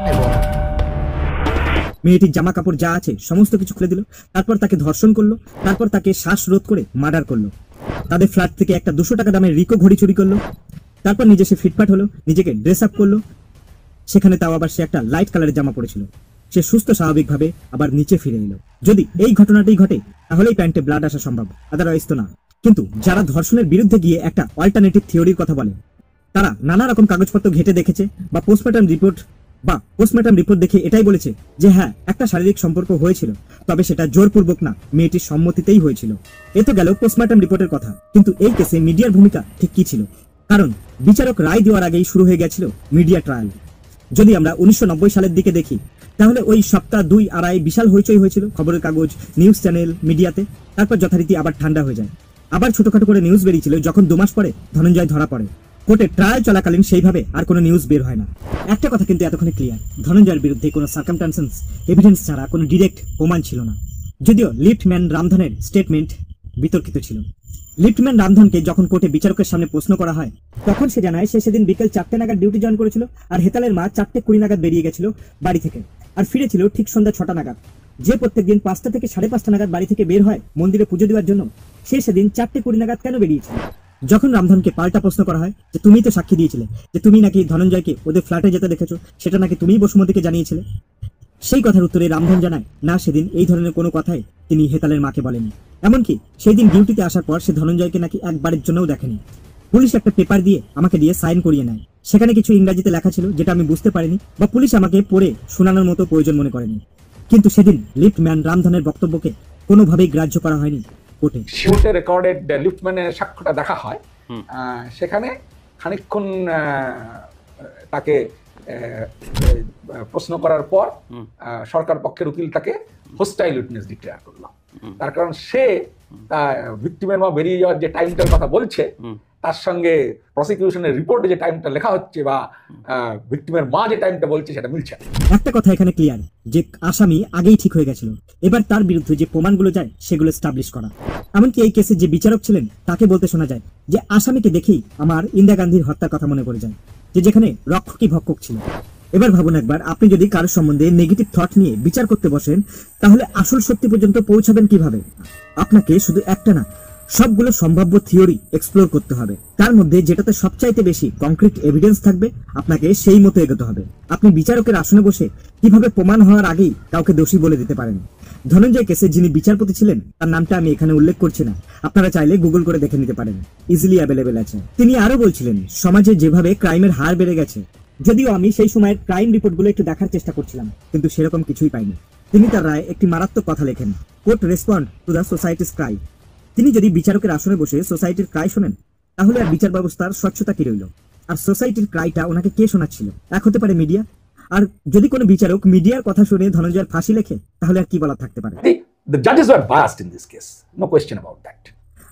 মেয়েটির জামা কাপড় যা আছে সমস্ত কিছু খুলে দিল। তারপর তাকে ধর্ষণ করলো। তারপর তাকে শ্বাসরোধ করে মার্ডার করলো। তাদের ফ্ল্যাট থেকে একটা 200 টাকা দামের রিকো ঘড়ি চুরি করলো। তারপর নিজে সে ফিটফাট হলো, নিজেকে ড্রেস আপ করলো। সেখানে তাও আবার সে একটা লাইট কালারের জামা পড়েছিল। সে সুস্থ স্বাভাবিকভাবে আবার নিচে ফিরে এলো। যদি এই ঘটনাটি ঘটে, তাহলেই প্যান্টে ব্লাড আসা সম্ভব, আদারওয়াইজ তো না। কিন্তু যারা ধর্ষণের বিরুদ্ধে গিয়ে একটা অল্টারনেটিভ থিওরির কথা বলে, তারা নানা রকম কাগজপত্র ঘেটে দেখেছে বা পোস্টমর্টম রিপোর্ট দেখে এটাই বলেছে যে হ্যাঁ, একটা শারীরিক সম্পর্ক হয়েছিল, তবে সেটা জোরপূর্বক না, মেয়েটির সম্মতিতেই হয়েছিল। এ তো গেল পোস্টমর্টম রিপোর্টের কথা। কিন্তু এই কেসে মিডিয়ার ভূমিকা ঠিক কি ছিল? কারণ বিচারক রায় দেওয়ার আগেই শুরু হয়ে গেছিল মিডিয়া ট্রায়াল। যদি আমরা 1990 সালের দিকে দেখি, তাহলে ওই সপ্তাহ 2-2.5 বিশাল হইচই হয়েছিল খবরের কাগজ, নিউজ চ্যানেল, মিডিয়াতে। তারপর যথারীতি আবার ঠান্ডা হয়ে যায়। আবার ছোটখাটো করে নিউজ বেরিয়েছিল যখন 2 মাস পরে ধনঞ্জয় ধরা পড়ে। কোর্টে ট্রায়াল চলাকালীন সেইভাবে আর কোনো নিউজ বের হয় না। একটা কথা কিন্তু এতক্ষণে ক্লিয়ার, ধনঞ্জয়ের বিরুদ্ধে কোনো সার্কামস্ট্যান্সেস এভিডেন্স ছাড়া কোনো ডিরেক্ট প্রমাণ ছিল না। যদিও লিফটম্যান রামধনের স্টেটমেন্ট বিতর্কিত ছিল। লিফটম্যান রামধনকে যখন কোর্টে বিচারকের সামনে প্রশ্ন করা হয়, তখন সে জানায় সে সেদিন বিকেল 4টে নাগাদ ডিউটি জয়েন করেছিল, আর হেতালের মা 4:20 নাগাদ বেরিয়ে গেছিল বাড়ি থেকে, আর ফিরেছিল ঠিক সন্ধ্যা 6টা নাগাদ। যে প্রত্যেকদিন 5টা থেকে 5:30 নাগাদ বাড়ি থেকে বের হয় মন্দিরে পুজো দেওয়ার জন্য, সে সেদিন 4:20 নাগাদ কেন বেরিয়েছিল? যখন রামধনকে পাল্টা প্রশ্ন করা হয় যে তুমি তো সাক্ষী দিয়েছিলে যে তুমি নাকি ধনঞ্জয়কে ওদের ফ্ল্যাটে যেতে দেখেছো, সেটা নাকি তুমিই বসুমতীকে জানিয়েছিলে, সেই কথার উত্তরে রামধন জানায় না, সেদিন এই ধরনের কোনো কথাই তিনি হেতালের মাকে বলেনি। এমনকি সেই দিন ডিউটিতে আসার পর সে ধনঞ্জয়কে নাকি একবারের জন্যও দেখেনি। পুলিশ একটা পেপার দিয়ে আমাকে দিয়ে সাইন করিয়ে নেয়। সেখানে কিছু ইংরেজিতে লেখা ছিল যেটা আমি বুঝতে পারিনি বা পুলিশ আমাকে পড়ে শোনানোর মতো প্রয়োজন মনে করেনি। কিন্তু সেদিন লিফটম্যান রামধনের বক্তব্যকে কোনোভাবেই গ্রাহ্য করা হয়নি কোর্টে। কোর্টে রেকর্ডেড লিফটম্যানের সাক্ষ্যটা দেখা হয়। সেখানে খানিকক্ষণ তাকে প্রশ্ন করার পর সরকার পক্ষের উকিল তাকে হোস্টাইল উইটনেস ডিক্লেয়ার করলো। তার কারণ সে ভিক্টিমের মা বেরিয়ে যাওয়ার যে টাইমটার কথা বলছে তার সঙ্গে প্রসিকিউশনের রিপোর্টে যে টাইমটা লেখা হচ্ছে বা ভিক্টিমের মা যে টাইমটা বলছে সেটা মিলছে। একটা কথা এখানে ক্লিয়ার যে আসামি আগেই ঠিক হয়ে গেছিল, এবার তার বিরুদ্ধে যে প্রমাণগুলো যায় সেগুলো এস্টাবলিশ করা। এমনকি এই কেসে যে বিচারক ছিলেন তাকে বলতে শোনা যায় যে আসামিকে দেখেই আমার ইন্দিরা গান্ধীর হত্যার কথা মনে পড়ে যায়, যে যেখানে রক্ষকই ভক্ষক ছিল। এবার ভাবুন একবার, আপনি যদি কারোর সম্বন্ধে নেগেটিভ থট নিয়ে বিচার করতে বসেন তাহলে আসল সত্যি পর্যন্ত পৌঁছাবেন কিভাবে? আপনাকে শুধু একটা না, সবগুলো সম্ভাব্য থিওরি এক্সপ্লোর করতে হবে। তার মধ্যে যেটাতে সবচাইতে বেশি কংক্রিট এভিডেন্স থাকবে আপনাকে সেই মতো এগোতে হবে। আপনি বিচারকের আসনে বসে কিভাবে প্রমাণ হওয়ার আগেই কাউকে দোষী বলে দিতে পারেন। ধনঞ্জয় কেসে যিনি বিচারপতি ছিলেন তার নামটা আমি এখানে উল্লেখ করছি না, আপনারা চাইলে গুগল করে দেখে নিতে পারেন, ইজিলি অ্যাভেলেবেল আছে। তিনি আরো বলছিলেন সমাজে যেভাবে ক্রাইমের হার বেড়ে গেছে, যদিও আমি সেই সময়ের ক্রাইম রিপোর্টগুলো একটু দেখার চেষ্টা করছিলাম কিন্তু সেরকম কিছুই পাইনি। তিনি তার রায়ে একটি মারাত্মক কথা লেখেন, court respond to the societies Cry. তিনি যদি বিচারকের আসনে বসে সোসাইটির ক্রাই শোনেন তাহলে আর বিচার ব্যবস্থার স্বচ্ছতা কি রইল? আর সোসাইটির ক্রাইটা ওনাকে কে শোনাচ্ছিল? এক হতে পারে মিডিয়া। আর যদি কোনো বিচারক মিডিয়ার কথা শুনে ধনঞ্জয়ের ফাঁসি লেখে তাহলে আর কি বলা থাকতে পারে? The judges were biased in this case, no question about that.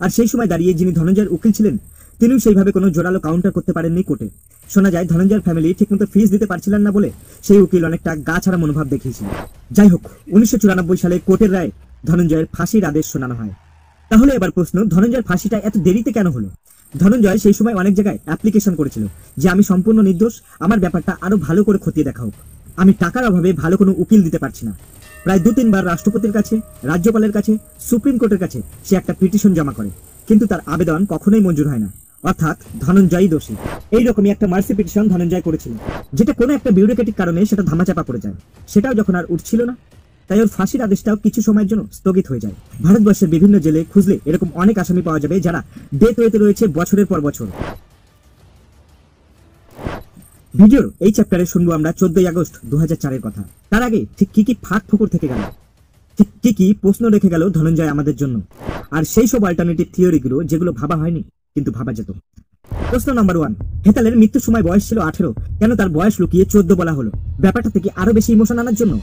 আর সেই সময় দাঁড়িয়ে যিনি ধনঞ্জয়ের উকিল ছিলেন তিনিও সেইভাবে কোনো জোরালো কাউন্টার করতে পারেননি কোর্টে। শোনা যায় ধনঞ্জয়ের ফ্যামিলি ঠিকমতো ফিস দিতে পারছিলেন না বলে সেই উকিল অনেকটা গা ছাড়া মনোভাব দেখিয়েছিল। যাই হোক, 1994 সালে কোর্টের রায়ে ধনঞ্জয়ের ফাঁসির আদেশ শোনানো হয়। তাহলে এবার প্রশ্ন, ধনঞ্জয়ের ফাঁসিটা এত দেরিতে কেন হলো? ধনঞ্জয় সেই সময় অনেক জায়গায় অ্যাপ্লিকেশন করেছিল যে আমি সম্পূর্ণ নির্দোষ, আমার ব্যাপারটা আরো ভালো করে খতিয়ে দেখা হোক, আমি টাকার অভাবে ভালো কোনো উকিল দিতে পারছি না। প্রায় 2-3 বার রাষ্ট্রপতির কাছে, রাজ্যপালের কাছে, সুপ্রিম কোর্টের কাছে সে একটা পিটিশন জমা করে, কিন্তু তার আবেদন কখনোই মঞ্জুর হয় না, অর্থাৎ ধনঞ্জয়ই দোষী। এইরকমই একটা মার্সি পিটিশন ধনঞ্জয় করেছিল, যেটা কোনো একটা বিউরোক্রেটিক কারণে সেটা ধামাচাপা পড়ে যায়। সেটাও যখন আর উঠছিল না, তাই ওর ফাঁসির আদেশটাও কিছু সময়ের জন্য স্থগিত হয়ে যায়। ভারতবর্ষের বিভিন্ন জেলে খুঁজলে এরকম অনেক আসামি পাওয়া যাবে যারা ডেথ ওয়েতে রয়েছে বছরের পর বছর। ভিডিওর এই চ্যাপ্টারে শুনবো আমরা 14 আগস্ট 2004 এর কথা। তার আগে ঠিক কি কি ফাঁক ফোকর থেকে গেল, ঠিক কি কি প্রশ্ন রেখে গেল ধনঞ্জয় আমাদের জন্য, আর সেই সব অল্টারনেটিভ থিওরিগুলো যেগুলো ভাবা হয়নি কিন্তু ভাবা যেত। প্রশ্ন নাম্বার 1, হেতালের মৃত্যুর সময় বয়স ছিল 18, কেন তার বয়স লুকিয়ে 14 বলা হলো? ব্যাপারটা থেকে আরো বেশি ইমোশন আনার জন্য।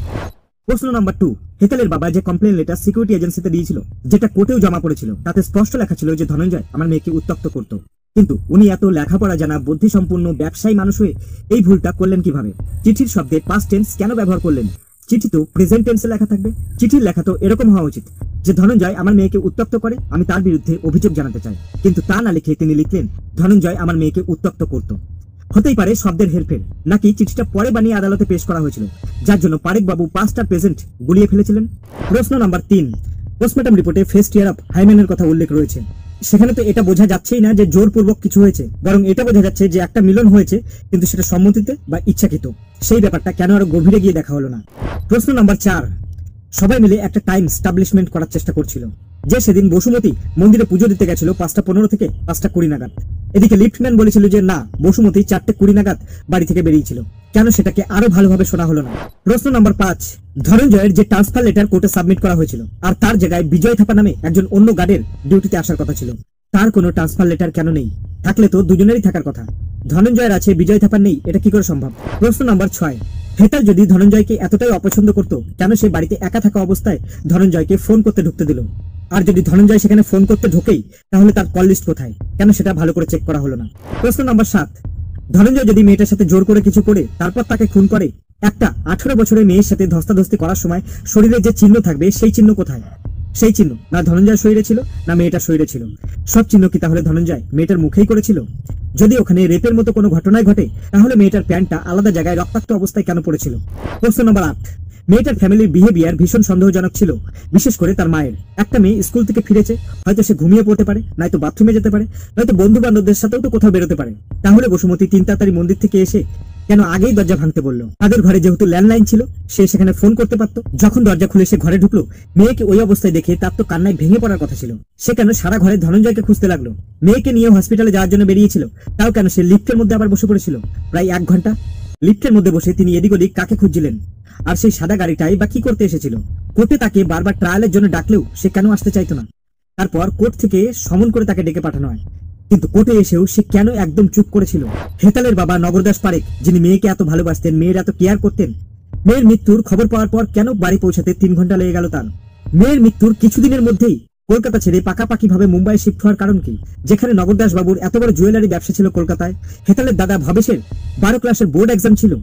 প্রশ্ন নাম্বার 2, হেতালের বাবা যে কমপ্লেন লেটার সিকিউরিটি এজেন্সিতে দিয়েছিল, যেটা কোর্টেও জমা পড়েছিল, তাতে স্পষ্ট লেখা ছিল যে ধনঞ্জয় আমার মেয়েকে উত্ত্যক্ত করত। কিন্তু উনি এত লেখাপড়া জানা বুদ্ধিসম্পন্ন ব্যবসায়ী মানুষ হয়ে এই ভুলটা করলেন কিভাবে? চিঠির শব্দে পাস্ট টেন্স কেন ব্যবহার করলেন? চিঠি তো প্রেজেন্ট টেন্সে লেখা থাকবে। চিঠির লেখা তো এরকম হওয়া উচিত যে ধনঞ্জয় আমার মেয়েকে উত্ত্যক্ত করে, আমি তার বিরুদ্ধে অভিযোগ জানাতে চাই, কিন্তু তা না লিখে তিনি লিখলেন ধনঞ্জয় আমার মেয়েকে উত্ত্যক্ত করত। হতেই পারে শব্দের হেরফের, নাকি চিঠিটা পরে বানিয়ে আদালতে পেশ করা হয়েছিল, যার জন্য পারেক বাবু পাস্ট আর প্রেজেন্ট গুলিয়ে ফেলেছিলেন। প্রশ্ন নাম্বার 3, পোস্টমর্টম রিপোর্টে ফার্স্ট ইয়ার অফ হাইম্যানের কথা উল্লেখ রয়েছে। সেখানে তো এটা বোঝা যাচ্ছেই না যে জোরপূর্বক কিছু হয়েছে, বরং এটা বোঝা যাচ্ছে যে একটা মিলন হয়েছে, কিন্তু সেটা সম্মতিতে বা ইচ্ছাকৃত। সেই ব্যাপারটা কেন আরো গভীরে গিয়ে দেখা হলো না? প্রশ্ন নাম্বার 4, সবাই মিলে একটা টাইম স্টাবলিশমেন্ট করার চেষ্টা করছিল, যে সেদিন বসুমতী মন্দিরে পুজো দিতে গেছিল 5:15 থেকে 5:20 নাগাদ। এদিকে লিফটম্যান বলেছিল যে না, বসুমতী 4:20 নাগাদ বাড়ি থেকে বেরিয়েছিল। কেন সেটাকে আরো ভালোভাবে শোনা হলো না? প্রশ্ন নাম্বার 5, ধনঞ্জয়ের যে ট্রান্সফার লেটার কোর্টে সাবমিট করা হয়েছিল, আর তার জায়গায় বিজয় থাপা নামে একজন অন্য গার্ডের ডিউটিতে আসার কথা ছিল, তার কোনো ট্রান্সফার লেটার কেন নেই? থাকলে তো দুজনেরই থাকার কথা। ধনঞ্জয়ের আছে, বিজয় থাপার নেই, এটা কি করে সম্ভব? প্রশ্ন নাম্বার 6, হেতাল যদি ধনঞ্জয়কে এতটাই অপছন্দ করত, কেন সে বাড়িতে একা থাকা অবস্থায় ধনঞ্জয়কে ফোন করতে ঢুকতে দিল? আর যদি ধনঞ্জয় সেখানে ফোন করতে ঢোকেই, তাহলে তার কল লিস্ট কোথায়? কেন সেটা ভালো করে চেক করা হলো না? প্রশ্ন নাম্বার 7, ধনঞ্জয় যদি মেয়েটার সাথে জোর করে কিছু করে তারপর তাকে খুন করে, একটা 18 বছরের মেয়ের সাথে ধস্তাধস্তি করার সময় শরীরে যে চিহ্ন থাকবে সেই চিহ্ন কোথায়? সেই চিহ্ন না ধনঞ্জয় শরীরে ছিল না মেয়েটার শরীরে ছিল। সব চিহ্ন কি তাহলে ধনঞ্জয় মেয়েটার মুখেই করেছিল? যদি ওখানে রেপের মতো কোনো ঘটনায় ঘটে, তাহলে মেয়েটার প্যান্টটা আলাদা জায়গায় রক্তাক্ত অবস্থায় কেন পড়েছিল? প্রশ্ন নাম্বার 8, মেয়েটার ফ্যামিলির বিহেভিয়ার ভীষণ সন্দেহজনক ছিল, বিশেষ করে তার মায়ের। একটা মেয়ে স্কুল থেকে ফিরেছে, হয়তো সে ঘুমিয়ে পড়তে পারে, নয়তো বাথরুমে যেতে পারে, নয়তো বন্ধু বান্ধবদের সাথেও তো কোথাও বেরোতে পারে। তাহলে বসুমতী 3 তাড়াতাড়ি মন্দির থেকে এসে কেন আগেই দরজা ভাঙতে বললো? তাদের ঘরে যেহেতু ল্যান্ডলাইন ছিল, সে সেখানে ফোন করতে পারতো। যখন দরজা খুলে সে ঘরে ঢুকলো, মেয়েকে ওই অবস্থায় দেখে তার তো কান্নায় ভেঙে পড়ার কথা ছিল। সে কেন সারা ঘরে ধনঞ্জয়কে খুঁজতে লাগলো? মেয়েকে নিয়ে হসপিটালে যাওয়ার জন্য বেরিয়েছিল, তাও কেন সে লিফটের মধ্যে আবার বসে পড়েছিল প্রায় 1 ঘন্টা? লিফটের মধ্যে বসে তিনি এদিক ওদিক কাকে খুঁজছিলেন? আর সেই সাদা গাড়িটাই বা কি করতে এসেছিল? কোর্টে তাকে বারবার ট্রায়ালের জন্য ডাকলেও সে কেন আসতে চাইতো না? তারপর কোর্ট থেকে সমন করে তাকে ডেকে পাঠানো হয়, কিন্তু কোর্টে এসেও সে কেন একদম চুপ করেছিল? হেতালের বাবা নগরদাস পারেখ, যিনি মেয়েকে এত ভালোবাসতেন, মেয়ের এত কেয়ার করতেন, মেয়ের মৃত্যুর খবর পাওয়ার পর কেন বাড়ি পৌঁছাতে 3 ঘন্টা লেগে গেল তার? মেয়ের মৃত্যুর কিছুদিনের মধ্যেই কলকাতা ছেড়ে পাকাপাকি ভাবে মুম্বাই শিফট হওয়ার কারণ কি? যেখানে নগরদাস বাবুর এত বড় জুয়েলারি ব্যবসা ছিল কলকাতায়, হেতালের দাদা ভবেশের 12 ক্লাসের বোর্ড এক্সাম ছিল,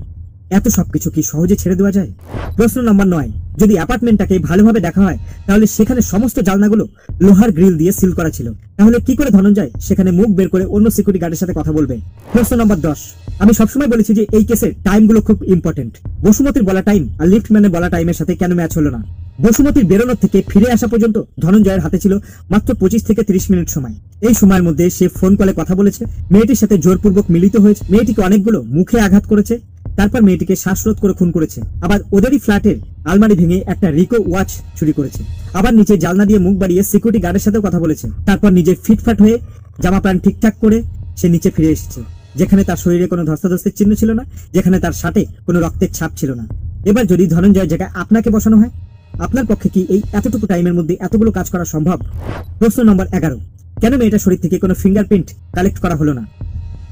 এত সবকিছু কি সহজে ছেড়ে দেওয়া যায়? প্রশ্ন নম্বর 9, যদি অ্যাপার্টমেন্টটাকে ভালোভাবে দেখা হয় তাহলে সেখানে সমস্ত জানলাগুলো লোহার গ্রিল দিয়ে সিল করা ছিল, তাহলে কি করে ধনঞ্জয় সেখানে মুখ বের করে অন্য সিকিউরিটি গার্ডের সাথে কথা বলবে? প্রশ্ন নম্বর 10, আমি সবসময় বলেছি যে এই কেসের টাইমগুলো খুব ইম্পর্টেন্ট। বসুমতির বলা টাইম আর লিফটম্যানের বলা টাইমের সাথে কেন ম্যাচ হলো না? বসুমতির বেরোনোর থেকে ফিরে আসা পর্যন্ত ধনঞ্জয়ের হাতে ছিল মাত্র 25 থেকে 30 মিনিট সময়। এই সময়ের মধ্যে সে ফোন কলে কথা বলেছে, মেয়েটির সাথে জোরপূর্বক মিলিত হয়েছে, মেয়েটিকে অনেকগুলো মুখে আঘাত করেছে, তারপর মেয়েটিকে শ্বাসরোধ করে খুন করেছে, আবার ওদেরই ফ্ল্যাটের আলমারি ভেঙে একটা রিকো ওয়াচ চুরি করেছে, আবার নিচে জানলা দিয়ে মুখ বাড়িয়ে সিকিউরিটি গার্ডের সাথেও কথা বলেছে। তারপর নিজে ফিটফাট হয়ে জামা প্যান্ট ঠিকঠাক করে সে নিচে ফিরে এসেছে, যেখানে তার শরীরে কোনো ধস্তাধস্তির চিহ্ন ছিল না, যেখানে তার শার্টে কোনো রক্তের ছাপ ছিল না। এবার যদি ধনঞ্জয়ের জায়গায় আপনাকে বসানো হয়, আপনার পক্ষে কি এই এতটুকু টাইমের মধ্যে এতগুলো কাজ করা সম্ভব? প্রশ্ন নম্বর 11, কেন মেয়েটার শরীর থেকে কোনো ফিঙ্গারপ্রিন্ট কালেক্ট করা হলো না?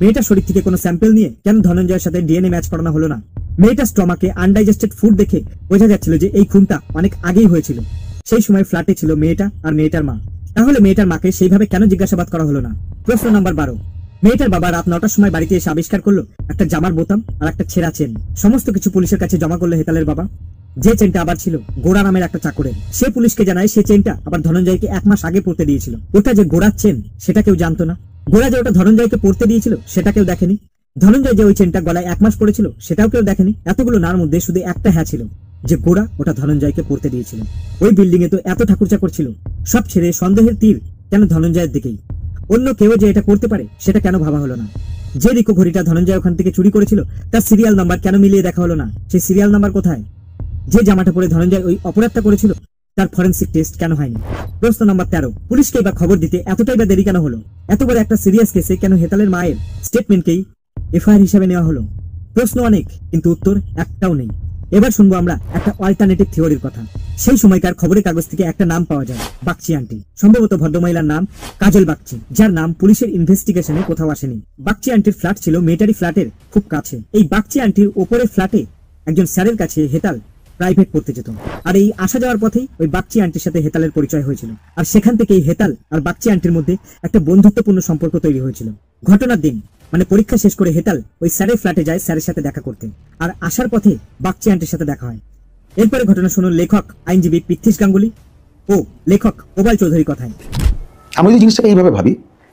মেয়েটার শরীর থেকে কোনো স্যাম্পল নিয়ে কেন ধনঞ্জয়ের সাথে ডিএনএ ম্যাচ করানো হলো না? মেয়েটার স্টমাকে আনডাইজেস্টেড ফুড দেখে বোঝা যাচ্ছিল যে এই খুনটা অনেক আগেই হয়েছিল। সেই সময় ফ্ল্যাটে ছিল মেয়েটা আর মেয়েটার মা, তাহলে মেয়েটার মাকে সেইভাবে কেন জিজ্ঞাসাবাদ করা হলো না? প্রশ্ন নম্বর 12, মেয়েটার বাবা রাত 9টার সময় বাড়িতে এসে আবিষ্কার করলো একটা জামার বোতাম আর একটা ছেঁড়া চেন। সমস্ত কিছু পুলিশের কাছে জমা করলো হেতালের বাবা। যে চেনটা আবার ছিল গোড়া নামের একটা চাকরের, সে পুলিশকে জানায় সে চেনটা আবার ধনঞ্জয়কে 1 মাস আগে পড়তে দিয়েছিল। ওটা যে গোড়ার চেন সেটা কেউ জানতো না। গোড়া যে ওটা ধনঞ্জয়কে পড়তে দিয়েছিল সেটা কেউ দেখেনি। ধনঞ্জয় যে ওই চেনটা গলায় 1 মাস পড়েছিল সেটাও কেউ দেখেনি। এতগুলো নার মধ্যে শুধু একটা হ্যাঁ ছিল, যে গোড়া ওটা ধনঞ্জয়কে পড়তে দিয়েছিল। ওই বিল্ডিং এ তো এত ঠাকুর চাকর ছিল, সব ছেড়ে সন্দেহের তীর কেন ধনঞ্জয়ের দিকেই? অন্য কেউ যে এটা করতে পারে সেটা কেন ভাবা হলো না? যে রিকো ঘড়িটা ধনঞ্জয় ওখান থেকে চুরি করেছিল তার সিরিয়াল নাম্বার কেন মিলিয়ে দেখা হলো না? সেই সিরিয়াল নাম্বার কোথায়? যে জামাটা পরে ধনঞ্জয় ওই অপরাধটা করেছিল তার ফরেন্সিক টেস্ট কেন হয়নি? প্রশ্ন নম্বর 13, পুলিশকে এবার খবর দিতে এতটাই বা দেরি কেন হলো? এত বড় একটা সিরিয়াস কেসে কেন হেতালের মায়ের স্টেটমেন্টকেই এফআইআর হিসেবে নেওয়া হলো? প্রশ্ন অনেক, কিন্তু উত্তর একটাও নেই। এবার শুনবো আমরা একটা অল্টারনেটিভ থিওরির কথা। সেই সময়কার খবরের কাগজ থেকে একটা নাম পাওয়া যায়, বাগচি আন্টি। সম্ভবত ভদ্রমহিলার নাম কাজল বাগচি, যার নাম পুলিশের ইনভেস্টিগেশনে কোথাও আসেনি। বাগচি আন্টির ফ্ল্যাট ছিল মেয়েটারি ফ্ল্যাটের খুব কাছে। এই বাগচি আন্টির ওপরের ফ্ল্যাটে একজন স্যারের কাছে হেতাল প্রাইভেট পড়তে যেত, আর এই আসা যাওয়ার পথেই ওই বাগচি আন্টির সাথে হেতালের পরিচয় হয়েছিল, আর সেখান থেকেই হেতাল আর বাগচি আন্টির মধ্যে একটা বন্ধুত্বপূর্ণ সম্পর্ক তৈরি হয়েছিল। ঘটনার দিন মানে পরীক্ষা শেষ করে হেতাল ওই স্যারের ফ্ল্যাটে যায় স্যারের সাথে দেখা করতে, আর আসার পথে বাগচি আন্টির সাথে দেখা হয়। এরপরে ঘটনা শুনুন লেখক আইনজীবী পৃথ্বীশ গাঙ্গুলি ও লেখক প্রবাল চৌধুরীর কথায়। আমি যদি জিনিসটাকে এইভাবে ভাবি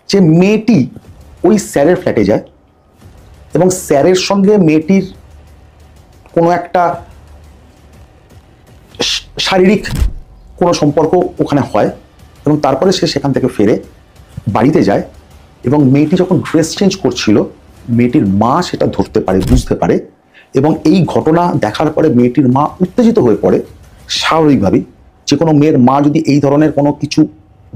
যে মেয়েটি ওই স্যারের ফ্ল্যাটে যায় এবং স্যারের সঙ্গে মেয়েটির কোনো একটা শারীরিক কোনো সম্পর্ক ওখানে হয় এবং তারপরে সে সেখান থেকে ফিরে বাড়িতে যায় এবং মেয়েটি যখন ড্রেস চেঞ্জ করছিল মেয়েটির মা সেটা ধরতে পারে, বুঝতে পারে, এবং এই ঘটনা দেখার পরে মেয়েটির মা উত্তেজিত হয়ে পড়ে। স্বাভাবিকভাবেই যে কোনো মেয়ের মা যদি এই ধরনের কোনো কিছু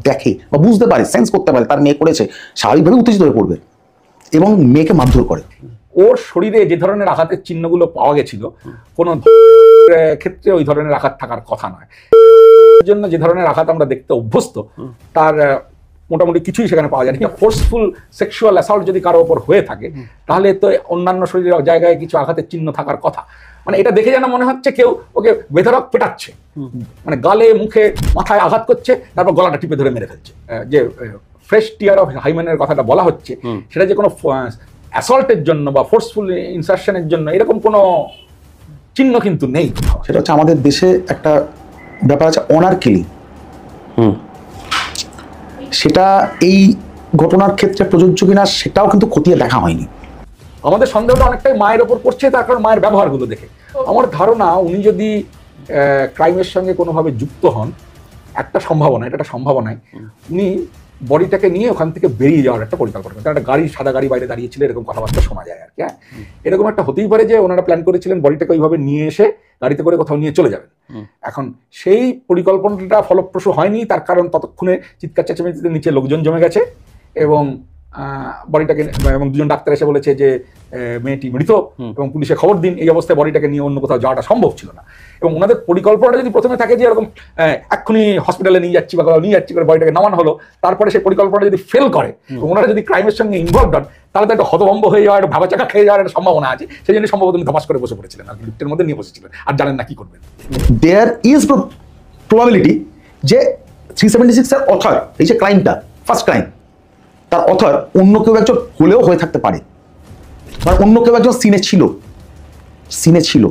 দেখে বা বুঝতে পারে, সেন্স করতে পারে তার মেয়ে করেছে, স্বাভাবিকভাবে উত্তেজিত হয়ে পড়বে এবং মেয়েকে মারধর করে। ওর শরীরে যে ধরনের আঘাতের চিহ্নগুলো পাওয়া গেছিল কোনো ক্ষেত্রে ওই ধরনের আঘাত থাকার কথা নয়। এর জন্য যে ধরনের আঘাত আমরা দেখতে অভ্যস্ত তার মোটামুটি কিছুই সেখানে পাওয়া যায় না। ফোর্সফুল সেক্সুয়াল অ্যাসল্ট যদি কারো ওপর হয়ে থাকে তাহলে তো অন্যান্য শরীরের জায়গায় কিছু আঘাতের চিহ্ন থাকার কথা। মানে এটা দেখে যেন মনে হচ্ছে কেউ ওকে বেধড়ক পেটাচ্ছে, মানে গালে মুখে মাথায় আঘাত করছে, তারপর গলাটা টিপে ধরে মেরে ফেলছে। যে ফ্রেশ টিয়ার অফ হাইমেনের কথাটা বলা হচ্ছে সেটা যে কোনো অ্যাসল্টের জন্য বা ফোর্সফুল ইনসারশনের জন্য এরকম কোনো চিহ্ন কিন্তু নেই। সেটা হচ্ছে আমাদের দেশে একটা ব্যাপার আছে অনার কিলিং, সেটা এই ঘটনার ক্ষেত্রে প্রযোজ্য কিনা সেটাও কিন্তু খতিয়ে দেখা হয়নি। আমাদের সন্দেহটা অনেকটাই মায়ের ওপর পড়ছে, তার কারণ মায়ের ব্যবহারগুলো দেখে। আমার ধারণা উনি যদি ক্রাইমের সঙ্গে কোনোভাবে যুক্ত হন, একটা সম্ভাবনা, এটা একটা সম্ভাবনায় উনি বডিটাকে নিয়ে ওখান থেকে বেরিয়ে যাওয়ার একটা পরিকল্পনা করেন। একটা গাড়ি, সাদা গাড়ি বাইরে দাঁড়িয়ে ছিল, এরকম কথাবার্তা শোনা যায় আর কি। হ্যাঁ, এরকম একটা হতেই পারে যে ওনারা প্ল্যান করেছিলেন বডিটাকে ওইভাবে নিয়ে এসে গাড়িতে করে কোথাও নিয়ে চলে যাবেন। এখন সেই পরিকল্পনাটা ফলপ্রসূ হয়নি, তার কারণ ততক্ষণে চিৎকার চেঁচামেচিতে নিচে লোকজন জমে গেছে এবং বডিটাকে, এবং দুজন ডাক্তার এসে বলেছে যে মেয়েটি মৃত এবং পুলিশে খবর দিন। এই অবস্থায় বডিটাকে নিয়ে অন্য কোথাও যাওয়াটা সম্ভব ছিল না। এবং ওনাদের পরিকল্পনাটা যদি প্রথমে থাকে যে এরকম এক্ষুনি হসপিটালে নিয়ে যাচ্ছি বা কোথাও নিয়ে যাচ্ছি করে বডিটাকে নামানো হলো, তারপরে সেই পরিকল্পনাটা যদি ফেল করে এবং ওনারা যদি ক্রাইমের সঙ্গে ইনভলভ হন, তাহলে তো একটা হতভম্ব হয়ে যাওয়ার, একটা ভাবাচাকা খেয়ে যাওয়ার একটা সম্ভাবনা আছে। সেই জন্য সম্ভবত উনি ধপাস করে বসে পড়েছিলেন আর লিফটের মধ্যে নিয়ে বসেছিলেন, আর জানেন না কি করবেন। দেয়ার ইজ প্রবাবিলিটি যে 376 এর অথর, এই যে ক্রাইমটা, ফার্স্ট ক্রাইম, তার অথর অন্য কেউ একজন হলেও হয়ে থাকতে পারে। কারণ অন্য কেউ একজন সিনে ছিল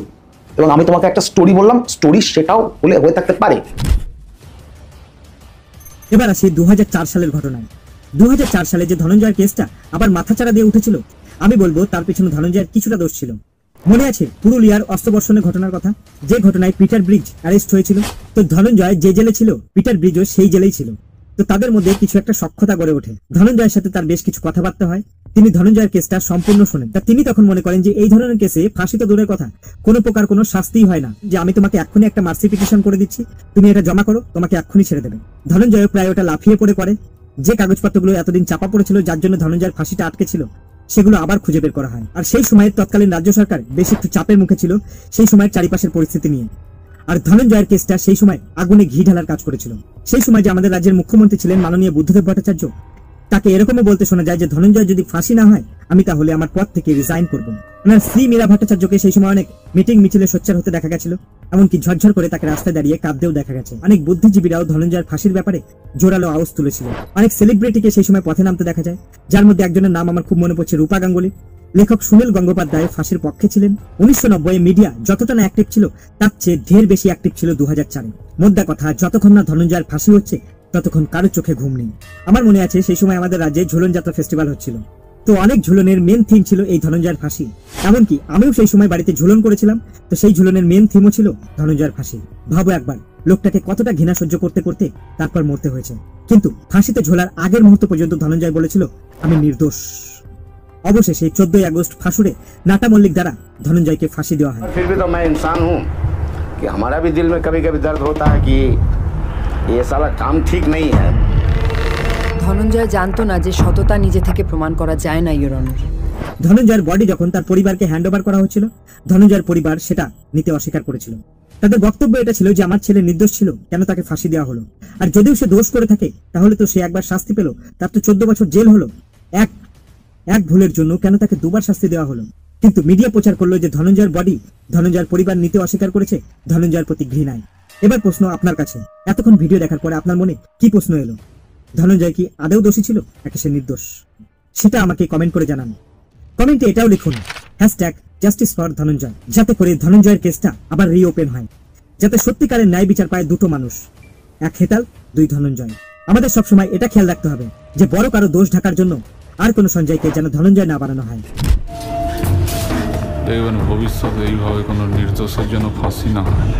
এবং আমি তোমাকে একটা স্টোরি বললাম, স্টোরি সেটাও হয়ে থাকতে পারে। এবার আসি 2004 সালের ঘটনায়। 2004 সালে যে ধনঞ্জয়ের কেসটা আবার মাথাচাড়া দিয়ে উঠেছিল, আমি বলবো তার পিছনে ধনঞ্জয়ের কিছুটা দোষ ছিল। মনে আছে পুরুলিয়ার অস্ত্রবর্ষণের ঘটনার কথা, যে ঘটনায় পিটার ব্রিজ অ্যারেস্ট হয়েছিল? তো ধনঞ্জয় যে জেলে ছিল, পিটার ব্রিজও সেই জেলেই ছিল। তো তাদের মধ্যে কিছু একটা সখ্যতা গড়ে ওঠে। ধনঞ্জয়ের সাথে তার বেশ কিছু কথাবার্তা হয়। তিনি ধনঞ্জয়ের কেসটা সম্পূর্ণ শোনেন। তা তিনি তখন মনে করেন যে এই ধরনের কেসে ফাঁসি তো দূরের কথা, কোনো প্রকার কোনো শাস্তিই হয় না, যে আমি তোমাকে এক্ষুনি একটা মার্সি পিটিশন করে দিচ্ছি, তুমি এটা জমা করো, তোমাকে এক্ষুনি ছেড়ে দেবে। ধনঞ্জয় প্রায় ওটা লাফিয়ে পড়ে করে। যে কাগজপত্রগুলো এতদিন চাপা পড়েছিল, যার জন্য ধনঞ্জয়ের ফাঁসিটা আটকে ছিল, সেগুলো আবার খুঁজে বের করা হয়। আর সেই সময়ের তৎকালীন রাজ্য সরকার বেশ একটু চাপের মুখে ছিল সেই সময়ের চারিপাশের পরিস্থিতি নিয়ে। আর ধনঞ্জয়ের কেসটা সেই সময় আগুনে ঘি ঢালার কাজ করেছিল। সেই সময় যে আমাদের রাজ্যের মুখ্যমন্ত্রী ছিলেন মাননীয় বুদ্ধদেব ভট্টাচার্য, তাকে এরকমও বলতে শোনা যায় যে ধনঞ্জয় যদি ফাঁসি না হয়, আমি তাহলে আমার পদ থেকে রিজাইন করব। ওনার স্ত্রী মীরা ভট্টাচার্যকে সেই সময় অনেক মিটিং মিছিলে সোচ্চার হতে দেখা গেছিল, এমনকি ঝরঝর করে তাকে রাস্তায় দাঁড়িয়ে কাঁদতেও দেখা গেছে। অনেক বুদ্ধিজীবীরাও ধনঞ্জয়ের ফাঁসির ব্যাপারে জোরালো আওয়াজ তুলেছিল। অনেক সেলিব্রিটিকে সেই সময় পথে নামতে দেখা যায়, যার মধ্যে একজনের নাম আমার খুব মনে পড়ছে, রূপা গাঙ্গুলি। লেখক সুনীল গঙ্গোপাধ্যায় ফাঁসির পক্ষে ছিলেন। 1990 মিডিয়া যতটা না অ্যাক্টিভ ছিল, তার চেয়ে ঢের বেশি অ্যাক্টিভ ছিল 2004-এ। মোদ্দা কথা, যতক্ষণ না ধনঞ্জয়ের ফাঁসি হচ্ছে, ততক্ষণ কারো চোখে ঘুম নেই। আমার মনে আছে সেই সময় আমাদের রাজ্যে ঝুলন যাত্রা ফেস্টিভ্যাল হচ্ছিল। তো অনেক ঝুলনের মেন থিম ছিল এই ধনঞ্জয়ের ফাঁসি। এমনকি আমিও সেই সময় বাড়িতে ঝুলন করেছিলাম, তো সেই ঝুলনের মেন থিমও ছিল ধনঞ্জয়ের ফাঁসি। ভাবো একবার, লোকটাকে কতটা ঘৃণা সহ্য করতে করতে তারপর মরতে হয়েছে। কিন্তু ফাঁসিতে ঝোলার আগের মুহূর্ত পর্যন্ত ধনঞ্জয় বলেছিল আমি নির্দোষ। অবশেষে 14 আগস্ট ফাঁসুড়ে নাটা মল্লিক দ্বারা ধনঞ্জয়কে ফাঁসি দেওয়া হয়। फिर भी तो मैं इंसान हूँ कि हमारा भी दिल में कभी कभी दर्द होता है कि ये साला काम ठीक नहीं है। ধনঞ্জয় জানতো না যে সততা নিজে থেকে প্রমাণ করা যায় না, ইওর অনার। ধনঞ্জয়ের বডি যখন তার পরিবারকে হ্যান্ড ওভার করা হচ্ছিল, ধনঞ্জয়ের পরিবার সেটা নিতে অস্বীকার করেছিল। তাদের বক্তব্য এটা ছিল যে আমার ছেলে নির্দোষ ছিল, কেন তাকে ফাঁসি দেওয়া হলো? আর যদিও সে দোষ করে থাকে, তাহলে তো সে একবার শাস্তি পেল, তার তো 14 বছর জেল হলো। এক ভুলের জন্য কেন তাকে দুবার শাস্তি দেওয়া হলো? কিন্তু মিডিয়া প্রচার করলো যে ধনঞ্জয়ের বডি ধনঞ্জয়ের পরিবার নিতে অস্বীকার করেছে ধনঞ্জয়ের প্রতি ঘৃণায়। এবার প্রশ্ন আপনার কাছে, এতক্ষণ ভিডিও দেখার পরে আপনার মনে কি প্রশ্ন এলো? ধনঞ্জয় কি আদৌ দোষী ছিল, নাকি সে নির্দোষ? সেটা আমাকে কমেন্ট করে জানান। কমেন্টে এটাও লিখুন #জাস্টিস ফর ধনঞ্জয়, যাতে করে ধনঞ্জয়ের কেসটা আবার রিওপেন হয়, যাতে সত্যিকারের ন্যায় বিচার পায় দুটো মানুষ, এক হেতাল, দুই ধনঞ্জয়। আমাদের সবসময় এটা খেয়াল রাখতে হবে যে বড় কারো দোষ ঢাকার জন্য আর কোনো সঞ্জয়কে যেন ধনঞ্জয় না বানানো হয়। দেখবেন ভবিষ্যতে এইভাবে কোনো নির্দোষের জন্য ফাঁসি না হয়।